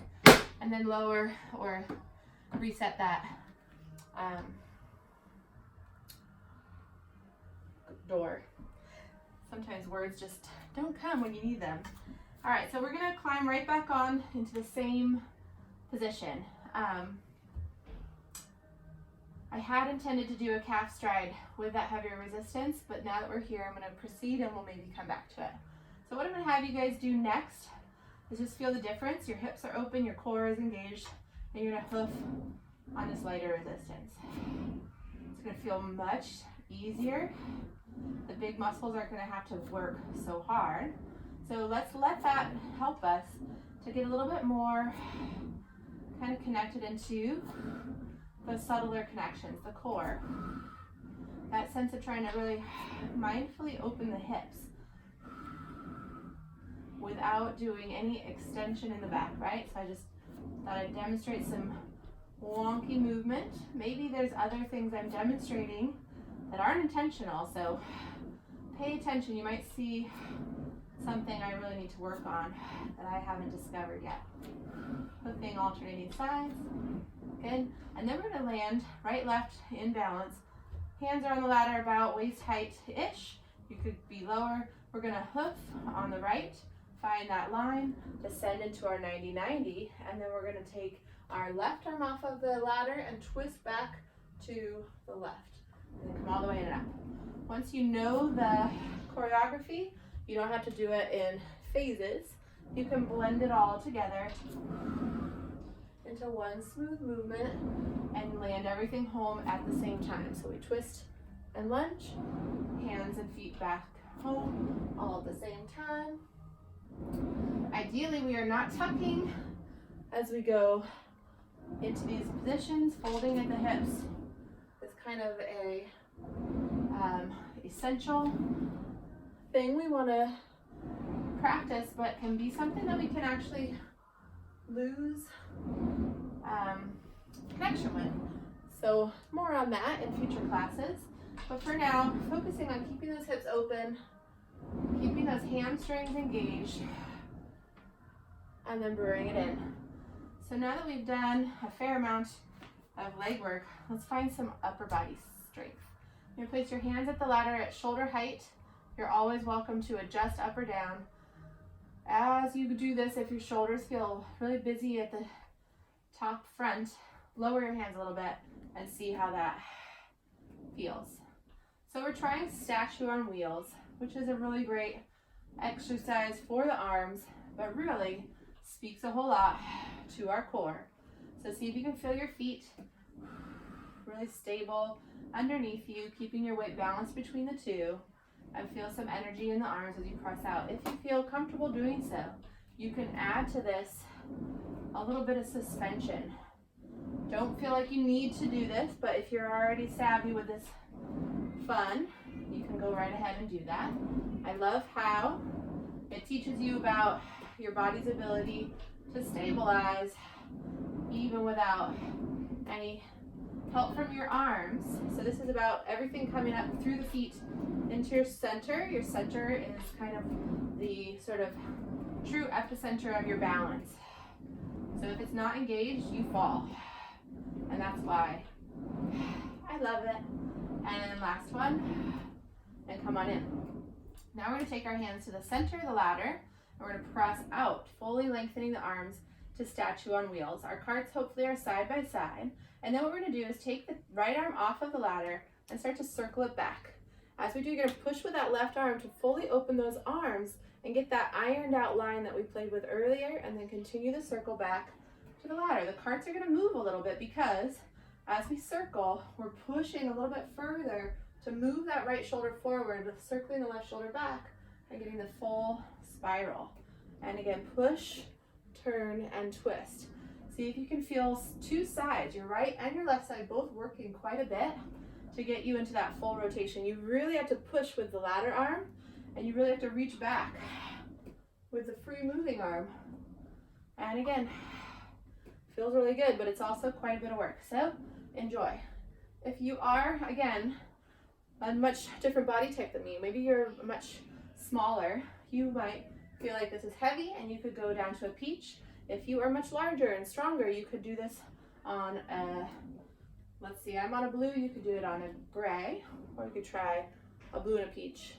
and then lower or reset that door. Sometimes words just don't come when you need them. All right, so we're going to climb right back on into the same position. I had intended to do a calf stride with that heavier resistance, but now that we're here, I'm going to proceed and we'll maybe come back to it. So what I'm going to have you guys do next is just feel the difference. Your hips are open, your core is engaged, and you're going to hoof on this lighter resistance. It's going to feel much easier. The big muscles aren't going to have to work so hard. So let's let that help us to get a little bit more kind of connected into those subtler connections, the core. That sense of trying to really mindfully open the hips without doing any extension in the back, right? So I just thought I'd demonstrate some wonky movement. Maybe there's other things I'm demonstrating that aren't intentional, so pay attention. You might see something I really need to work on that I haven't discovered yet. Hoofing, alternating sides. Good. And then we're going to land right, left, in balance. Hands are on the ladder about waist height-ish. You could be lower. We're going to hoof on the right, find that line, descend into our 90-90, and then we're going to take our left arm off of the ladder and twist back to the left. And then come all the way in and up. Once you know the choreography, you don't have to do it in phases. You can blend it all together into one smooth movement and land everything home at the same time. So we twist and lunge, hands and feet back home all at the same time. Ideally, we are not tucking as we go into these positions. Folding at the hips is kind of a essential thing we want to practice, but can be something that we can actually lose connection with. So more on that in future classes. But for now, focusing on keeping those hips open, keeping those hamstrings engaged, and then bring it in. So now that we've done a fair amount of leg work, let's find some upper body strength. You're gonna place your hands at the ladder at shoulder height. You're always welcome to adjust up or down. As you do this, if your shoulders feel really busy at the top front, lower your hands a little bit and see how that feels. So we're trying statue on wheels, which is a really great exercise for the arms, but really speaks a whole lot to our core. So see if you can feel your feet really stable underneath you, keeping your weight balanced between the two, and feel some energy in the arms as you press out. If you feel comfortable doing so, you can add to this a little bit of suspension. Don't feel like you need to do this, but if you're already savvy with this fun, you can go right ahead and do that. I love how it teaches you about your body's ability to stabilize even without any help from your arms. So this is about everything coming up through the feet into your center. Your center is kind of the sort of true epicenter of your balance. So if it's not engaged, you fall. And that's why I love it. And then last one, and come on in. Now we're gonna take our hands to the center of the ladder, and we're gonna press out, fully lengthening the arms to statue on wheels. Our carts hopefully are side by side. And then what we're gonna do is take the right arm off of the ladder and start to circle it back. As we do, you're gonna push with that left arm to fully open those arms and get that ironed out line that we played with earlier, and then continue the circle back to the ladder. The carts are gonna move a little bit because as we circle, we're pushing a little bit further to move that right shoulder forward, circling the left shoulder back and getting the full spiral. And again, push, turn, and twist. See if you can feel two sides, your right and your left side, both working quite a bit to get you into that full rotation. You really have to push with the ladder arm, and you really have to reach back with the free moving arm. And again, feels really good, but it's also quite a bit of work. So enjoy. If you are, again, a much different body type than me, maybe you're much smaller, you might feel like this is heavy and you could go down to a peach. If you are much larger and stronger, you could do this on a, let's see, I'm on a blue, you could do it on a gray, or you could try a blue and a peach.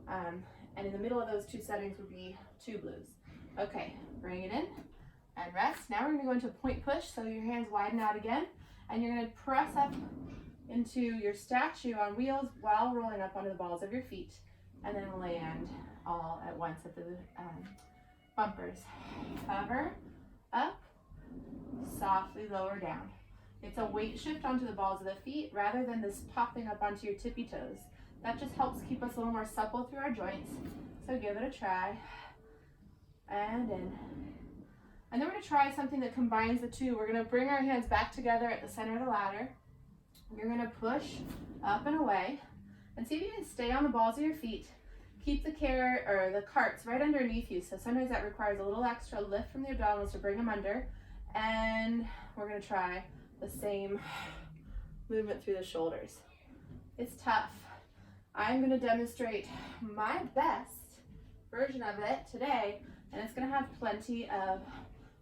And in the middle of those two settings would be two blues. Okay, bring it in and rest. Now we're gonna go into point push, so your hands widen out again, and you're gonna press up into your statue on wheels while rolling up onto the balls of your feet, and then land all at once at the bumpers. Hover up, softly lower down. It's a weight shift onto the balls of the feet rather than this popping up onto your tippy toes. That just helps keep us a little more supple through our joints. So give it a try. And in. And then we're gonna try something that combines the two. We're gonna bring our hands back together at the center of the ladder. You're gonna push up and away, and see if you can stay on the balls of your feet. Keep the carts right underneath you. So sometimes that requires a little extra lift from the abdominals to bring them under. And we're gonna try the same movement through the shoulders. It's tough. I'm gonna demonstrate my best version of it today, and it's gonna have plenty of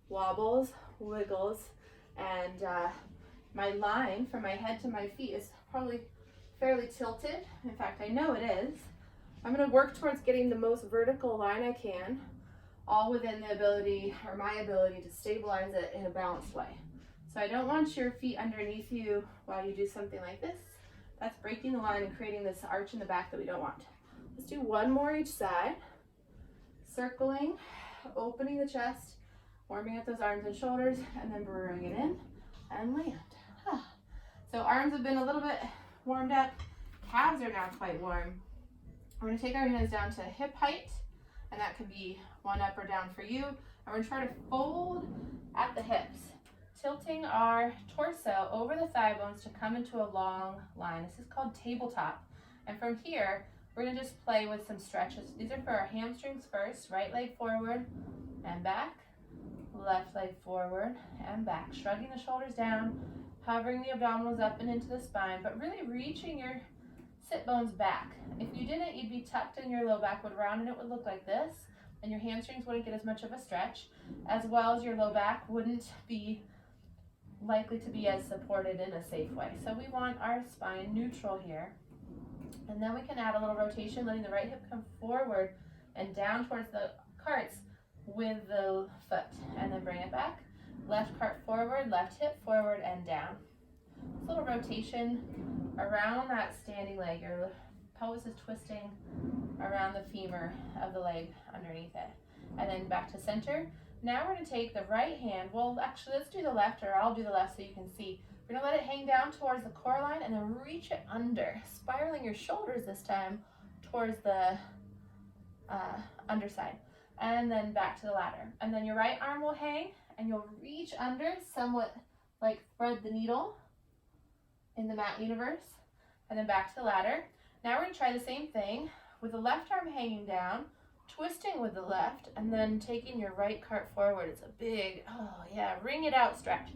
wobbles, wiggles, and my line from my head to my feet is probably fairly tilted. In fact, I know it is. I'm gonna work towards getting the most vertical line I can, all within the ability, or my ability, to stabilize it in a balanced way. So I don't want your feet underneath you while you do something like this. That's breaking the line and creating this arch in the back that we don't want. Let's do one more each side. Circling, opening the chest, warming up those arms and shoulders, and then bring it in and land. So arms have been a little bit warmed up. Calves are now quite warm. We're gonna take our hands down to hip height, and that could be one up or down for you. And we're gonna try to fold at the hips, tilting our torso over the thigh bones to come into a long line. This is called tabletop. And from here, we're gonna just play with some stretches. These are for our hamstrings first. Right leg forward and back, left leg forward and back. Shrugging the shoulders down, hovering the abdominals up and into the spine, but really reaching your sit bones back. If you didn't, you'd be tucked in your low back would round and it would look like this. and your hamstrings wouldn't get as much of a stretch, as well as your low back wouldn't be likely to be as supported in a safe way. So we want our spine neutral here. And then we can add a little rotation, letting the right hip come forward and down towards the carts with the foot, and then bring it back. Left cart forward, left hip forward and down. This little rotation around that standing leg. Your pelvis is twisting around the femur of the leg underneath it. And then back to center. Now we're going to take the right hand. Well, actually, let's do the left, or I'll do the left so you can see. We're going to let it hang down towards the core line and then reach it under, spiraling your shoulders this time towards the underside. And then back to the ladder. And then your right arm will hang and you'll reach under, somewhat like thread the needle in the mat universe, and then back to the ladder. Now we're going to try the same thing with the left arm hanging down, twisting with the left, and then taking your right cart forward. It's a big, oh yeah, wring it out stretch.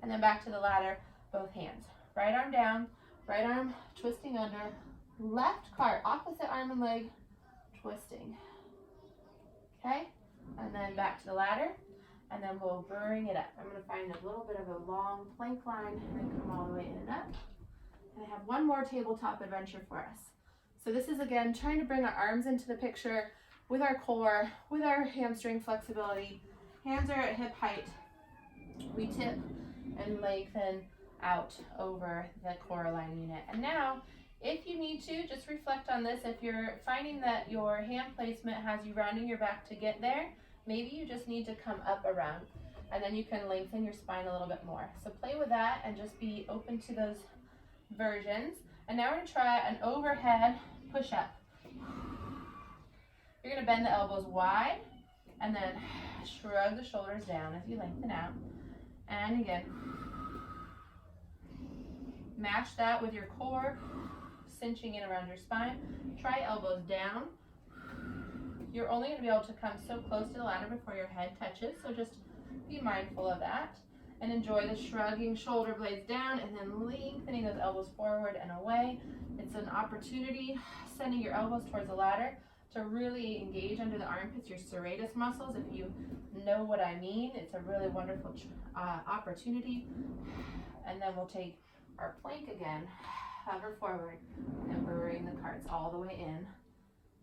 And then back to the ladder, both hands. Right arm down, right arm twisting under, left cart, opposite arm and leg, twisting. Okay, and then back to the ladder, and then we'll bring it up. I'm going to find a little bit of a long plank line and then come all the way in and up. And I have one more tabletop adventure for us. So this is, again, trying to bring our arms into the picture with our core, with our hamstring flexibility. Hands are at hip height. We tip and lengthen out over the CoreAlign unit. And now, if you need to, just reflect on this. If you're finding that your hand placement has you rounding your back to get there, maybe you just need to come up around, and then you can lengthen your spine a little bit more. So play with that and just be open to those versions. And now we're going to try an overhead push-up. You're going to bend the elbows wide and then shrug the shoulders down as you lengthen out. And again, match that with your core, cinching in around your spine. Try elbows down. You're only going to be able to come so close to the ladder before your head touches, so just be mindful of that. And enjoy the shrugging shoulder blades down and then lengthening those elbows forward and away. It's an opportunity, sending your elbows towards the ladder, to really engage under the armpits, your serratus muscles. If you know what I mean, it's a really wonderful opportunity. And then we'll take our plank again, hover forward, and bring the carts all the way in.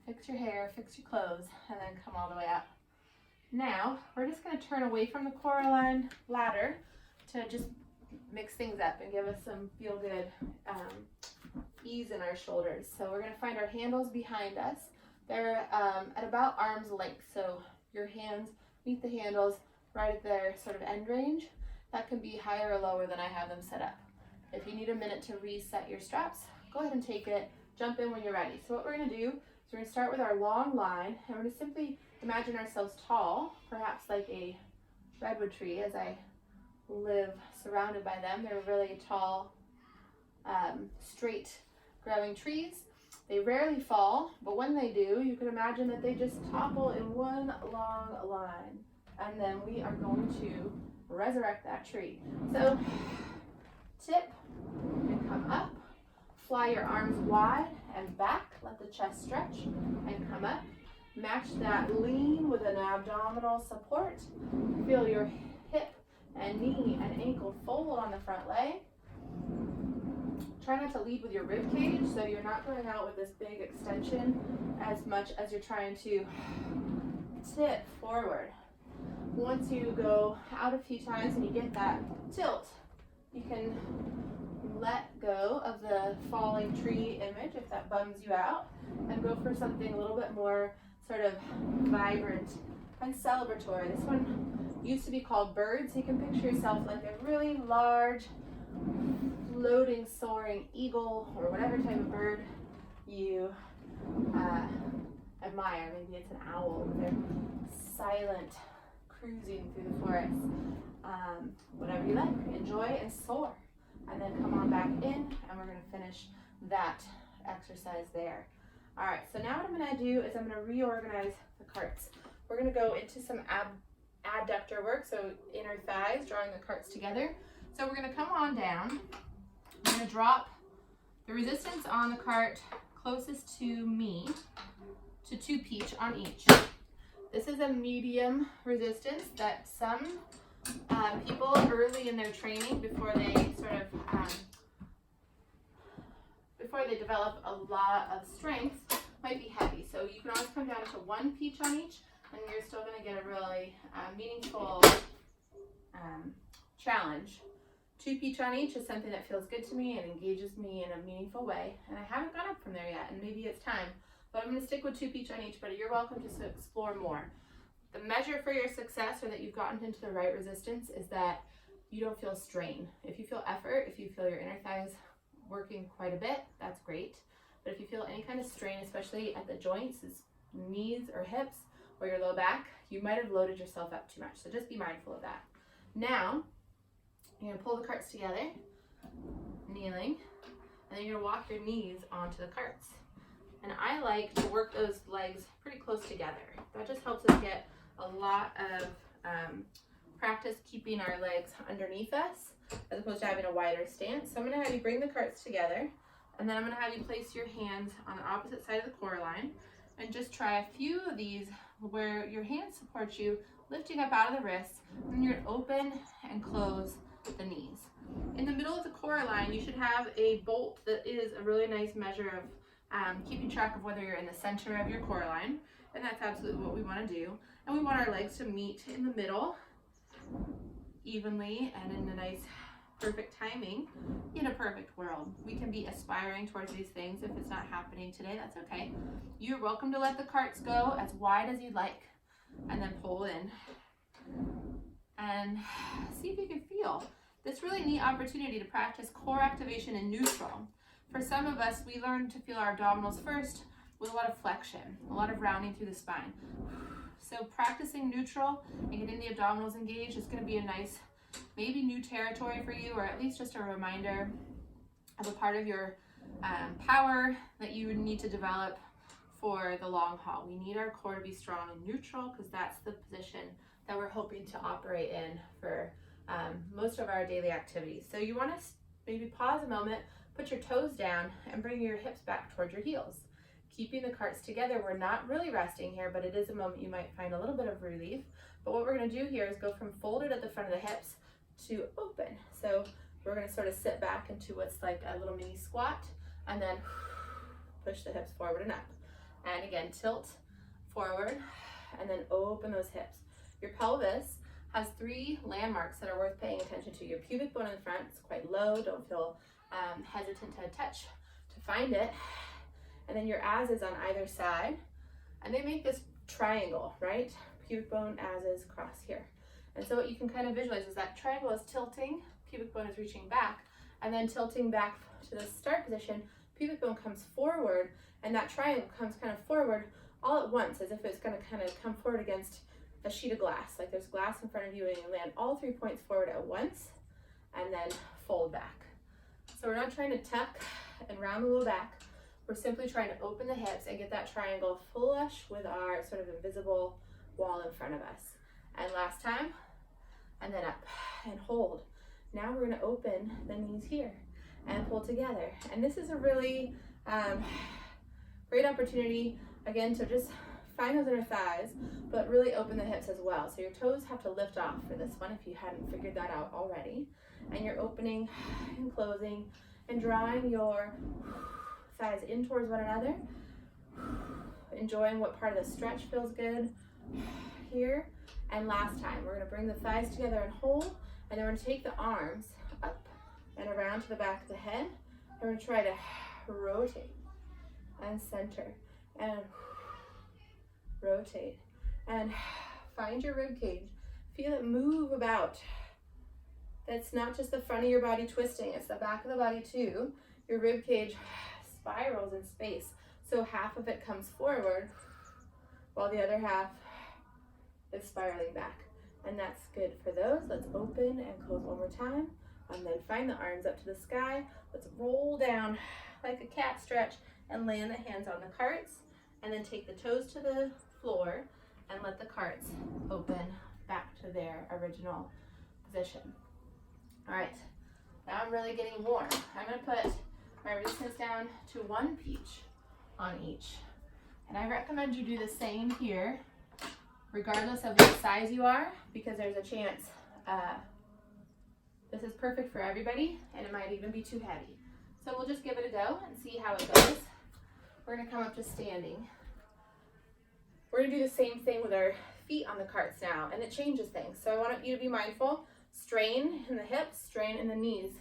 Fix your hair, fix your clothes, and then come all the way up. Now, we're just going to turn away from the CoreAlign ladder to just mix things up and give us some feel-good ease in our shoulders. So we're going to find our handles behind us. They're at about arm's length, so your hands meet the handles right at their sort of end range. That can be higher or lower than I have them set up. If you need a minute to reset your straps, go ahead and take it. Jump in when you're ready. So what we're going to do is we're going to start with our long line, and we're going to simply imagine ourselves tall, perhaps like a redwood tree, as I live surrounded by them. They're really tall, straight growing trees. They rarely fall, but when they do, you can imagine that they just topple in one long line. And then we are going to resurrect that tree. So tip and come up. Fly your arms wide and back. Let the chest stretch and come up. Match that lean with an abdominal support. Feel your hip and knee and ankle fold on the front leg. Try not to lead with your rib cage, so you're not going out with this big extension as much as you're trying to tip forward. Once you go out a few times and you get that tilt, you can let go of the falling tree image if that bums you out, and go for something a little bit more sort of vibrant and celebratory. This one used to be called bird, so you can picture yourself like a really large, floating, soaring eagle, or whatever type of bird you admire. Maybe it's an owl. They're silent, cruising through the forest. Whatever you like, enjoy and soar. And then come on back in, and we're going to finish that exercise there. All right, so now what I'm going to do is I'm going to reorganize the carts. We're going to go into some adductor work, so inner thighs, drawing the carts together. So we're going to come on down. I'm going to drop the resistance on the cart closest to me to 2 peach on each. This is a medium resistance that some people early in their training, before they develop a lot of strength, might be heavy. So you can always come down to 1 peach on each, and you're still going to get a really meaningful challenge. 2 peach on each is something that feels good to me and engages me in a meaningful way, and I haven't gone up from there yet, and maybe it's time. But I'm going to stick with 2 peach on each, but you're welcome to explore more. The measure for your success, or that you've gotten into the right resistance, is that you don't feel strain. If you feel effort, if you feel your inner thighs working quite a bit, that's great. But if you feel any kind of strain, especially at the joints, knees or hips, or your low back, you might have loaded yourself up too much. So just be mindful of that. Now, you're going to pull the carts together, kneeling, and then you're going to walk your knees onto the carts. And I like to work those legs pretty close together. That just helps us get a lot of practice keeping our legs underneath us, as opposed to having a wider stance. So I'm going to have you bring the carts together, and then I'm going to have you place your hands on the opposite side of the CoreAlign, and just try a few of these where your hands support you, lifting up out of the wrists, and you're going to open and close the knees. In the middle of the CoreAlign, you should have a bolt that is a really nice measure of keeping track of whether you're in the center of your CoreAlign, and that's absolutely what we want to do. And we want our legs to meet in the middle evenly and in a nice perfect timing. In a perfect world, we can be aspiring towards these things. If it's not happening today, that's okay. You're welcome to let the carts go as wide as you'd like, and then pull in and see if you can feel this really neat opportunity to practice core activation in neutral. For some of us, we learn to feel our abdominals first with a lot of flexion, a lot of rounding through the spine. So practicing neutral and getting the abdominals engaged is going to be a nice, maybe new territory for you, or at least just a reminder of a part of your power that you would need to develop for the long haul. We need our core to be strong and neutral, because that's the position that we're hoping to operate in for most of our daily activities. So you want to maybe pause a moment, put your toes down, and bring your hips back towards your heels. Keeping the carts together, we're not really resting here, but it is a moment you might find a little bit of relief. But what we're going to do here is go from folded at the front of the hips to open. So we're going to sort of sit back into what's like a little mini squat, and then push the hips forward and up. And again, tilt forward, and then open those hips. Your pelvis has 3 landmarks that are worth paying attention to. Your pubic bone in the front is quite low. Don't feel hesitant to touch to find it. And then your as is on either side, and they make this triangle, right? Pubic bone, as is, cross here. And so what you can kind of visualize is that triangle is tilting, pubic bone is reaching back, and then tilting back to the start position, pubic bone comes forward, and that triangle comes kind of forward all at once, as if it's going to kind of come forward against a sheet of glass. Like there's glass in front of you, and you land all 3 points forward at once, and then fold back. So we're not trying to tuck and round the low back. We're simply trying to open the hips and get that triangle flush with our sort of invisible wall in front of us. And last time, and then up and hold. Now we're going to open the knees here and pull together. And this is a really great opportunity, again, to just find those inner thighs, but really open the hips as well. So your toes have to lift off for this one if you hadn't figured that out already. And you're opening and closing and drawing your thighs in towards one another, enjoying what part of the stretch feels good here. And last time, we're going to bring the thighs together and hold, and then we're going to take the arms up and around to the back of the head, and we're going to try to rotate and center and rotate and find your rib cage. Feel it move about. That's not just the front of your body twisting, it's the back of the body too. Your rib cage spirals in space, so half of it comes forward while the other half is spiraling back, and that's good for those. Let's open and close one more time, and then find the arms up to the sky. Let's roll down like a cat stretch and land the hands on the carts, and then take the toes to the floor and let the carts open back to their original position. All right, now I'm really getting warm. I'm going to put my resistance down to 1 peach on each. And I recommend you do the same here regardless of what size you are, because there's a chance this is perfect for everybody, and it might even be too heavy. So we'll just give it a go and see how it goes. We're gonna come up to standing. We're gonna do the same thing with our feet on the carts now, and it changes things. So I want you to be mindful. Strain in the hips, strain in the knees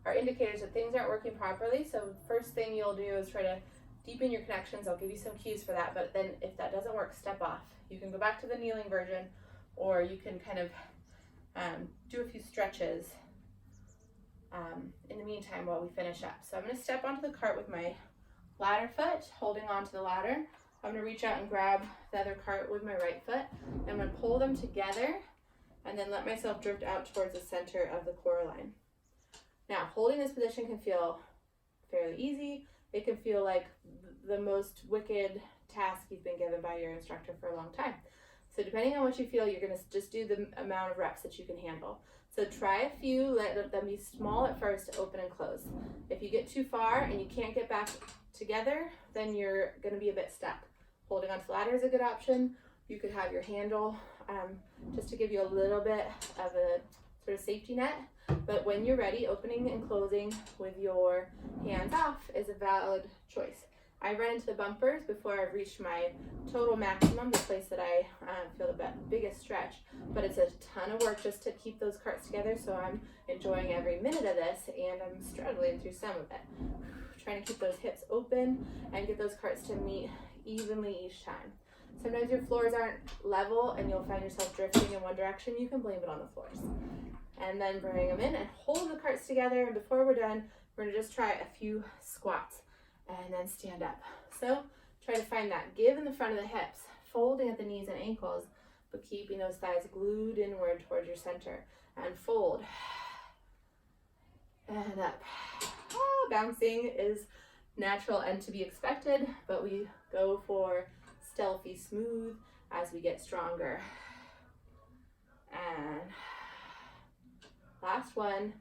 are indicators that things aren't working properly. So first thing you'll do is try to deepen your connections. I'll give you some cues for that, but then if that doesn't work, step off. You can go back to the kneeling version, or you can kind of do a few stretches in the meantime while we finish up. So I'm going to step onto the cart with my ladder foot, holding onto the ladder. I'm going to reach out and grab the other cart with my right foot. I'm going to pull them together and then let myself drift out towards the center of the CoreAlign. Now, holding this position can feel fairly easy. It can feel like the most wicked task you've been given by your instructor for a long time. So depending on what you feel, you're going to just do the amount of reps that you can handle. So try a few, let them be small at first, open and close. If you get too far and you can't get back together, then you're going to be a bit stuck. Holding onto the ladder is a good option. You could have your handle just to give you a little bit of a sort of safety net. But when you're ready, opening and closing with your hands off is a valid choice. I run into the bumpers before I've reached my total maximum, the place that I feel the biggest stretch, but it's a ton of work just to keep those carts together, so I'm enjoying every minute of this, and I'm struggling through some of it. Trying to keep those hips open and get those carts to meet evenly each time. Sometimes your floors aren't level and you'll find yourself drifting in one direction. You can blame it on the floors. And then bring them in and hold the carts together, and before we're done, we're gonna just try a few squats and then stand up. So try to find that give in the front of the hips, folding at the knees and ankles, but keeping those thighs glued inward towards your center. And fold. And up. Oh, bouncing is natural and to be expected, but we go for stealthy smooth as we get stronger. And last one.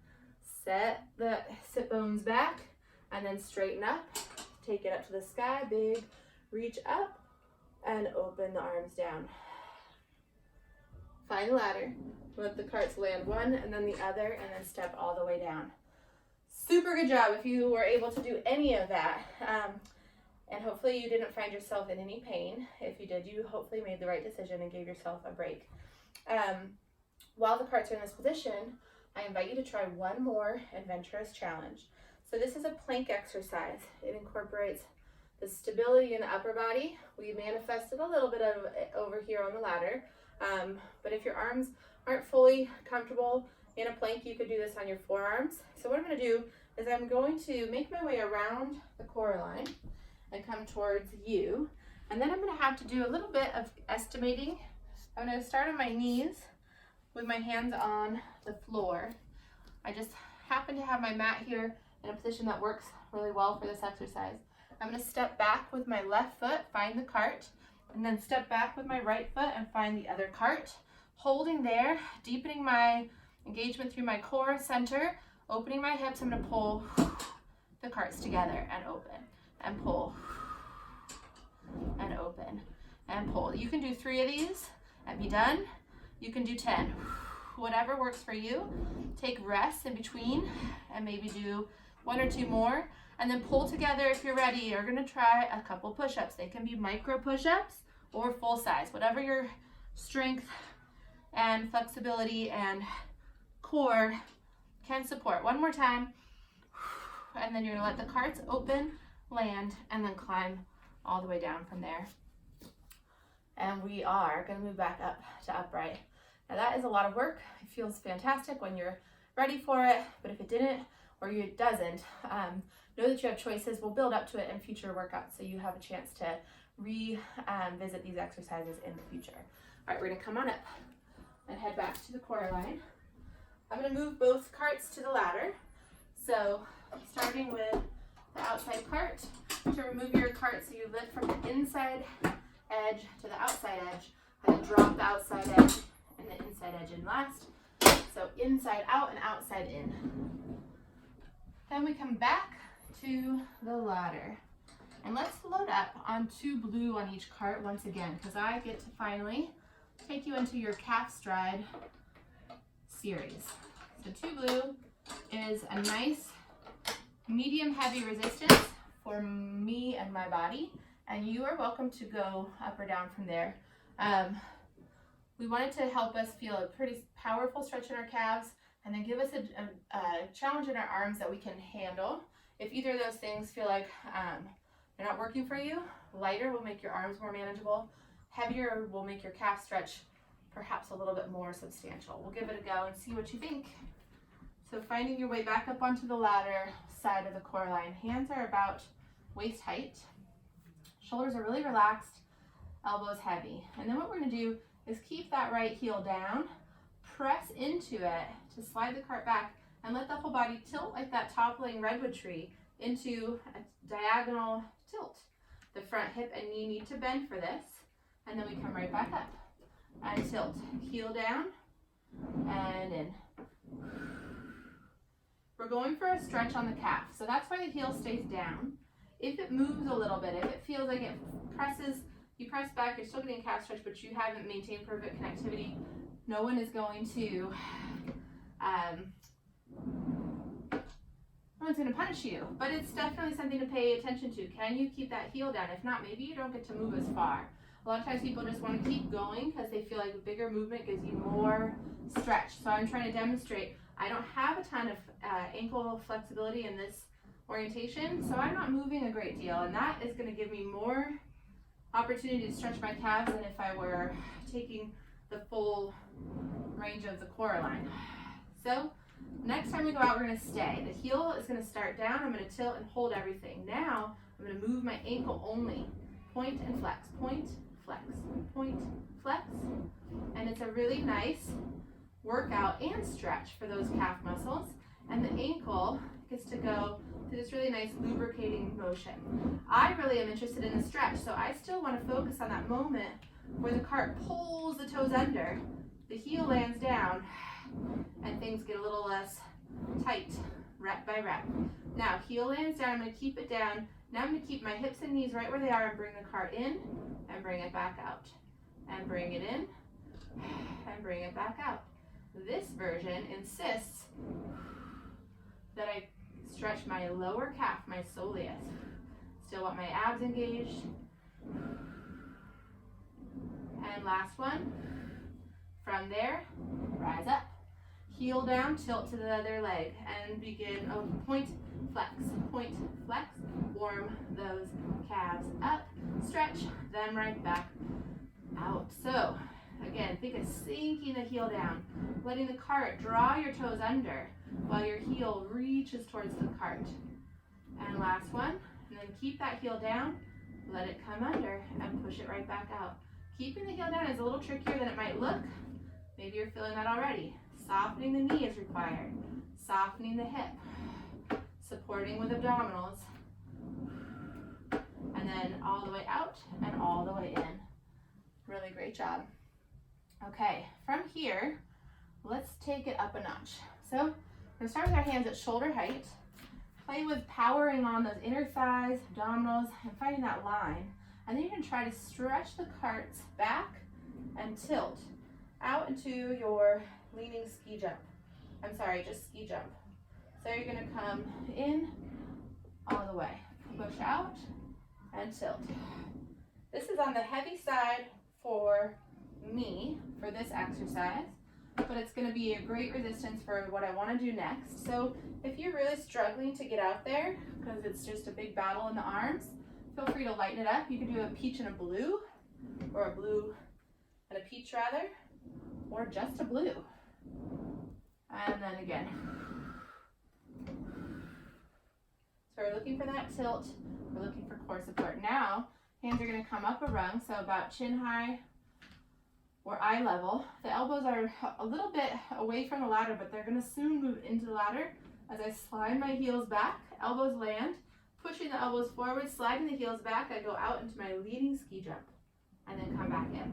Set the sit bones back and then straighten up. Take it up to the sky, big reach up, and open the arms down. Find the ladder, let the carts land one and then the other, and then step all the way down. Super good job if you were able to do any of that. And hopefully you didn't find yourself in any pain. If you did, you hopefully made the right decision and gave yourself a break. While the carts are in this position, I invite you to try one more adventurous challenge. So this is a plank exercise. It incorporates the stability in the upper body. We manifested a little bit of it over here on the ladder, but if your arms aren't fully comfortable in a plank, you could do this on your forearms. So what I'm going to do is I'm going to make my way around the CoreAlign and come towards you, and then I'm going to have to do a little bit of estimating. I'm going to start on my knees with my hands on the floor. I just happen to have my mat here in a position that works really well for this exercise. I'm going to step back with my left foot, find the cart, and then step back with my right foot and find the other cart. Holding there, deepening my engagement through my core center, opening my hips. I'm going to pull the carts together and open, and pull, and open, and pull. You can do 3 of these and be done. You can do 10. Whatever works for you. Take rests in between and maybe do 1 or 2 more, and then pull together if you're ready. You're going to try a couple push-ups. They can be micro push-ups or full size, whatever your strength and flexibility and core can support. 1 more time, and then you're going to let the carts open, land, and then climb all the way down from there. And we are going to move back up to upright. Now that is a lot of work. It feels fantastic when you're ready for it, but if it didn't or it doesn't, know that you have choices. We'll build up to it in future workouts so you have a chance to revisit these exercises in the future. All right, we're going to come on up and head back to the CoreAlign. I'm going to move both carts to the ladder. So starting with the outside cart, to remove your cart so you lift from the inside edge to the outside edge, and then drop the outside edge and the inside edge in last. So inside out and outside in. Then we come back to the ladder. And let's load up on 2 blue on each cart once again, because I get to finally take you into your calf stride series. So 2 blue is a nice medium heavy resistance for me and my body, and you are welcome to go up or down from there. We wanted to help us feel a pretty powerful stretch in our calves and then give us a challenge in our arms that we can handle. If either of those things feel like they're not working for you, lighter will make your arms more manageable. Heavier will make your calf stretch perhaps a little bit more substantial. We'll give it a go and see what you think. So finding your way back up onto the ladder side of the CoreAlign. Hands are about waist height. Shoulders are really relaxed, elbows heavy. And then what we're gonna do is keep that right heel down, press into it to slide the cart back, and let the whole body tilt like that toppling redwood tree into a diagonal tilt. The front hip and knee need to bend for this, and then we come right back up and tilt. Heel down and in. We're going for a stretch on the calf, so that's why the heel stays down. If it moves a little bit, if it feels like it presses, you press back, you're still getting a calf stretch, but you haven't maintained perfect connectivity, no one is going to no one's going to punish you, but it's definitely something to pay attention to. Can you keep that heel down? If not, maybe you don't get to move as far. A lot of times people just want to keep going because they feel like a bigger movement gives you more stretch. So I'm trying to demonstrate I don't have a ton of ankle flexibility in this orientation, so I'm not moving a great deal, and that is going to give me more opportunity to stretch my calves than if I were taking the full range of the CoreAlign. So next time we go out, we're going to stay. The heel is going to start down. I'm going to tilt and hold everything. Now I'm going to move my ankle only. Point and flex, point, flex, point, flex. And it's a really nice workout and stretch for those calf muscles. And the ankle gets to go through this really nice lubricating motion. I really am interested in the stretch, so I still want to focus on that moment where the cart pulls the toes under, the heel lands down, and things get a little less tight rep by rep. Now heel lands down, I'm going to keep it down. Now I'm going to keep my hips and knees right where they are and bring the cart in and bring it back out. And bring it in and bring it back out. This version insists that I stretch my lower calf, my soleus. Still want my abs engaged. And last one. From there, rise up. Heel down, tilt to the other leg, and begin, point, flex, warm those calves up, stretch, then right back out. So, again, think of sinking the heel down, letting the cart draw your toes under while your heel reaches towards the cart. And last one, and then keep that heel down, let it come under, and push it right back out. Keeping the heel down is a little trickier than it might look. Maybe you're feeling that already. Softening the knee is required. Softening the hip. Supporting with abdominals. And then all the way out and all the way in. Really great job. Okay, from here, let's take it up a notch. So, we're going to start with our hands at shoulder height. Play with powering on those inner thighs, abdominals, and finding that line. And then you're going to try to stretch the carts back and tilt out into your leaning ski jump. I'm sorry, just ski jump. So you're going to come in all the way. Push out and tilt. This is on the heavy side for me for this exercise, but it's going to be a great resistance for what I want to do next. So if you're really struggling to get out there because it's just a big battle in the arms, feel free to lighten it up. You can do a peach and a blue, or a blue and a peach rather, or just a blue. And then again. So we're looking for that tilt. We're looking for core support. Now, hands are going to come up a rung, so about chin high or eye level. The elbows are a little bit away from the ladder, but they're going to soon move into the ladder. As I slide my heels back, elbows land, pushing the elbows forward, sliding the heels back, I go out into my leading ski jump, and then come back in.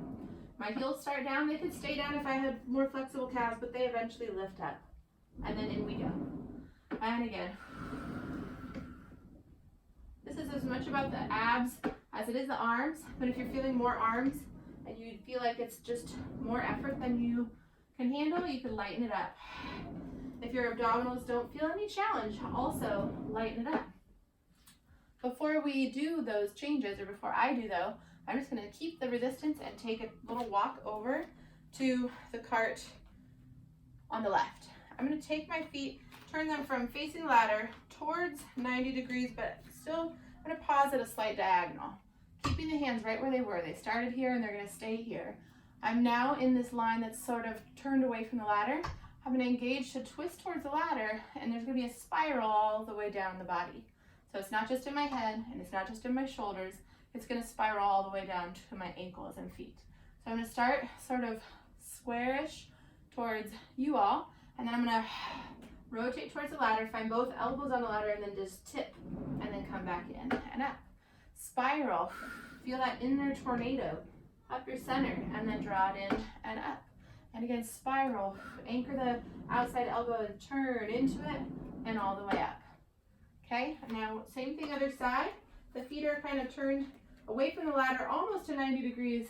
My heels start down. They could stay down if I had more flexible calves, but they eventually lift up. And then in we go. And again. This is as much about the abs as it is the arms, but if you're feeling more arms and you feel like it's just more effort than you can handle, you can lighten it up. If your abdominals don't feel any challenge, also lighten it up. Before we do those changes, or before I do though, I'm just gonna keep the resistance and take a little walk over to the cart on the left. I'm gonna take my feet, turn them from facing the ladder towards 90 degrees, but still I'm gonna pause at a slight diagonal, keeping the hands right where they were. They started here and they're gonna stay here. I'm now in this line that's sort of turned away from the ladder. I'm gonna engage to twist towards the ladder, and there's gonna be a spiral all the way down the body. So it's not just in my head, and it's not just in my shoulders, it's gonna spiral all the way down to my ankles and feet. So I'm gonna start sort of squarish towards you all, and then I'm gonna rotate towards the ladder, find both elbows on the ladder, and then just tip, and then come back in and up. Spiral, feel that inner tornado, up your center, and then draw it in and up. And again, spiral, anchor the outside elbow and turn into it, and all the way up. Okay, now same thing other side. The feet are kind of turned away from the ladder, almost to 90 degrees,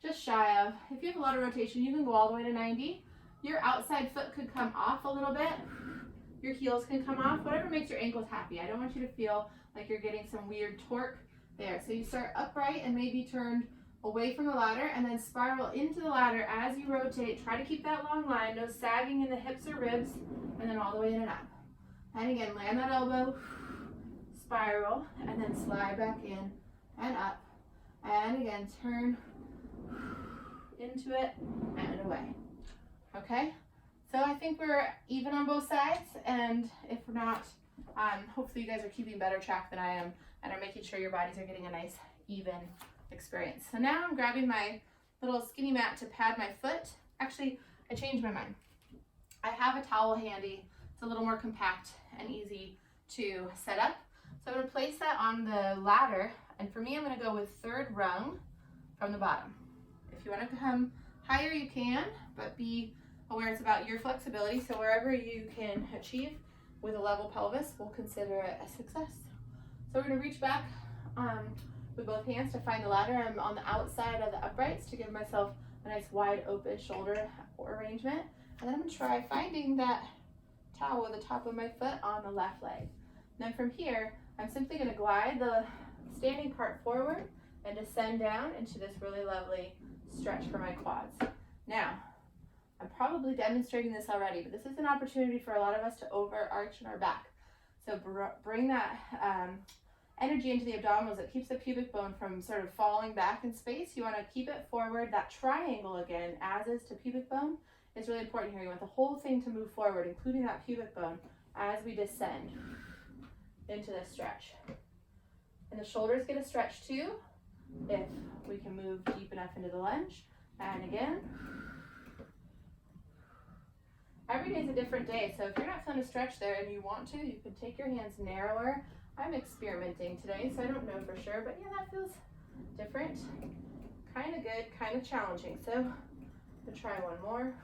just shy of. If you have a lot of rotation, you can go all the way to 90. Your outside foot could come off a little bit. Your heels can come off, whatever makes your ankles happy. I don't want you to feel like you're getting some weird torque there. So you start upright and maybe turned away from the ladder, and then spiral into the ladder as you rotate. Try to keep that long line, no sagging in the hips or ribs, and then all the way in and up. And again, land that elbow, spiral, and then slide back in and up. And again, turn into it and away. Okay? So I think we're even on both sides, and if we're not, hopefully you guys are keeping better track than I am and are making sure your bodies are getting a nice, even experience. So now I'm grabbing my little skinny mat to pad my foot. Actually, I changed my mind. I have a towel handy. It's a little more compact and easy to set up. So I'm going to place that on the ladder, and for me I'm going to go with third rung from the bottom. If you want to come higher you can, but be aware it's about your flexibility. So wherever you can achieve with a level pelvis, we'll consider it a success. So we're going to reach back with both hands to find the ladder. I'm on the outside of the uprights to give myself a nice wide open shoulder arrangement. And then I'm going to try finding that towel at the top of my foot on the left leg. And then from here, I'm simply going to glide the standing part forward and descend down into this really lovely stretch for my quads. Now, I'm probably demonstrating this already, but this is an opportunity for a lot of us to overarch in our back. So bring that energy into the abdominals. It keeps the pubic bone from sort of falling back in space. You want to keep it forward. That triangle again, as is to pubic bone, is really important here. You want the whole thing to move forward, including that pubic bone, as we descend into this stretch. And the shoulders get a stretch too, if we can move deep enough into the lunge. And again. Every day is a different day, so if you're not feeling a stretch there and you want to, you can take your hands narrower. I'm experimenting today, so I don't know for sure, but yeah, that feels different. Kind of good, kind of challenging. So we'll try one more.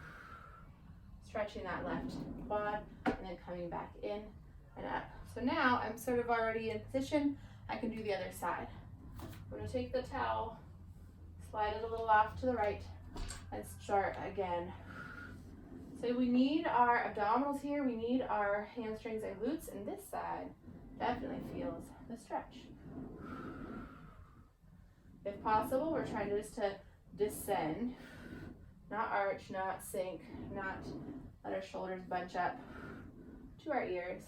Stretching that left quad and then coming back in and up. So now I'm sort of already in position. I can do the other side. I'm going to take the towel, slide it a little off to the right, and start again. So we need our abdominals here, we need our hamstrings and glutes, and this side definitely feels the stretch. If possible, we're trying just to descend, not arch, not sink, not let our shoulders bunch up to our ears.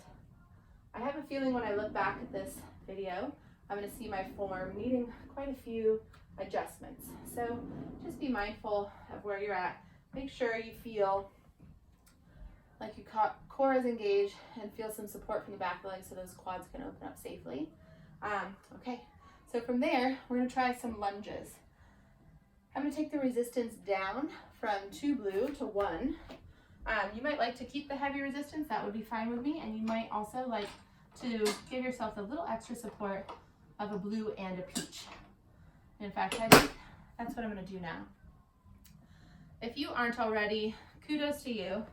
I have a feeling when I look back at this video, I'm going to see my form needing quite a few adjustments. So just be mindful of where you're at. Make sure you feel like your core is engaged and feel some support from the back leg so those quads can open up safely. Okay, so from there, we're going to try some lunges. I'm going to take the resistance down from 2 blue to 1. You might like to keep the heavy resistance, that would be fine with me, and you might also like to give yourself a little extra support of a blue and a peach. In fact, I think that's what I'm going to do now. If you aren't already, kudos to you,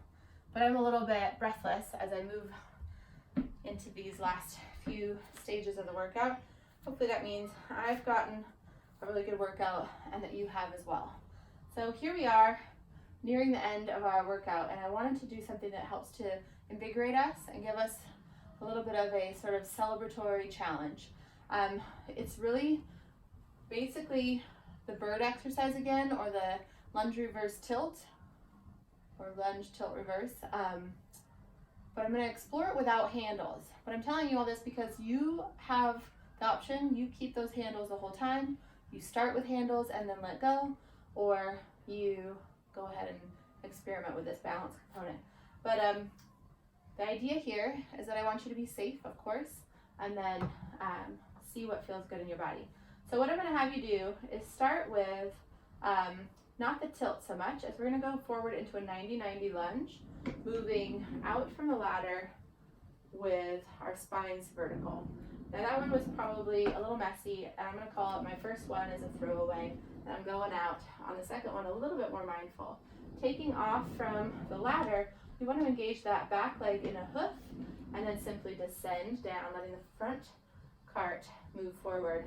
but I'm a little bit breathless as I move into these last few stages of the workout. Hopefully that means I've gotten a really good workout and that you have as well. So here we are nearing the end of our workout, and I wanted to do something that helps to invigorate us and give us a little bit of a sort of celebratory challenge. It's really basically the bird exercise again, or the lunge reverse tilt, or lunge tilt reverse. But I'm going to explore it without handles. But I'm telling you all this because you have the option. You keep those handles the whole time. You start with handles and then let go, or you go ahead and experiment with this balance component. But the idea here is that I want you to be safe, of course, and then see what feels good in your body. So what I'm going to have you do is start with not the tilt so much, as we're going to go forward into a 90-90 lunge, moving out from the ladder with our spines vertical. Now that one was probably a little messy, and I'm going to call it my first one as a throwaway, and I'm going out on the second one a little bit more mindful. Taking off from the ladder, you want to engage that back leg in a hoof, and then simply descend down, letting the front cart move forward,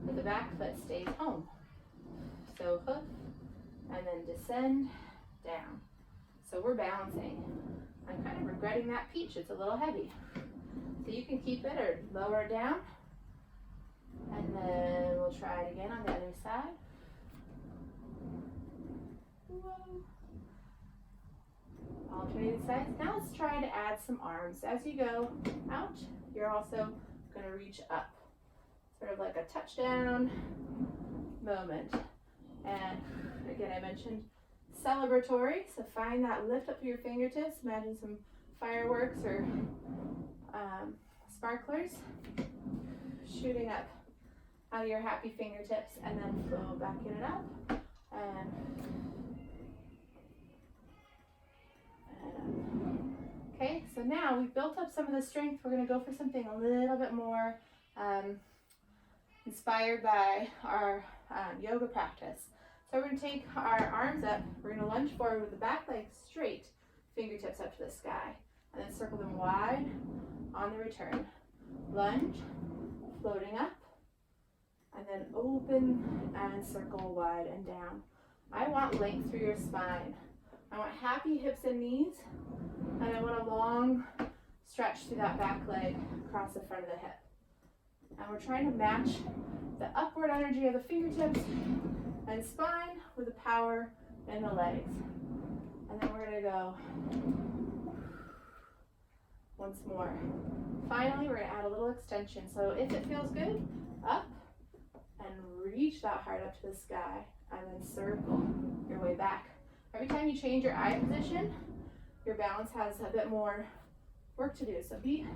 but the back foot stays home. So hoof, and then descend down. So we're balancing. I'm kind of regretting that peach, it's a little heavy. So you can keep it or lower it down. And then we'll try it again on the other side. Whoa. Alternating sides. Now let's try to add some arms. As you go out, you're also going to reach up. Sort of like a touchdown moment. And again, I mentioned celebratory, so find that lift up through your fingertips. Imagine some fireworks or sparklers shooting up out of your happy fingertips, and then flow back in and up, and okay, so now we've built up some of the strength. We're going to go for something a little bit more inspired by our yoga practice. So we're going to take our arms up, we're going to lunge forward with the back leg straight, fingertips up to the sky, and then circle them wide on the return. Lunge, floating up, and then open and circle wide and down. I want length through your spine. I want happy hips and knees, and I want a long stretch through that back leg across the front of the hip. And we're trying to match the upward energy of the fingertips and spine with the power in the legs. And then we're going to go once more. Finally, we're going to add a little extension. So if it feels good, up and reach that heart up to the sky, and then circle your way back. Every time you change your eye position, your balance has a bit more work to do. So be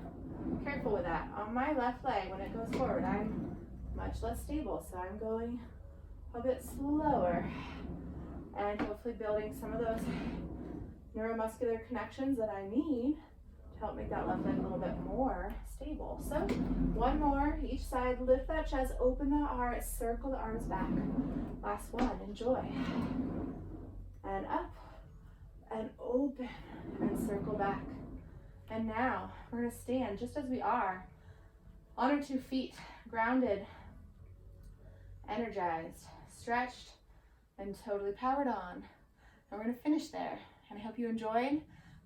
careful with that. On my left leg, when it goes forward, I'm much less stable. So I'm going a bit slower, and hopefully building some of those neuromuscular connections that I need to help make that left leg a little bit more stable. So one more, each side, lift that chest, open the heart, circle the arms back. Last one, enjoy. And up, and open, and circle back. And now we're going to stand just as we are, on our 2 feet, grounded, energized, stretched, and totally powered on. And we're going to finish there. And I hope you enjoyed.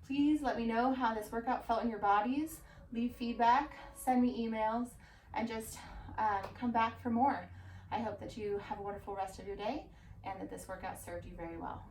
Please let me know how this workout felt in your bodies. Leave feedback, send me emails, and just come back for more. I hope that you have a wonderful rest of your day and that this workout served you very well.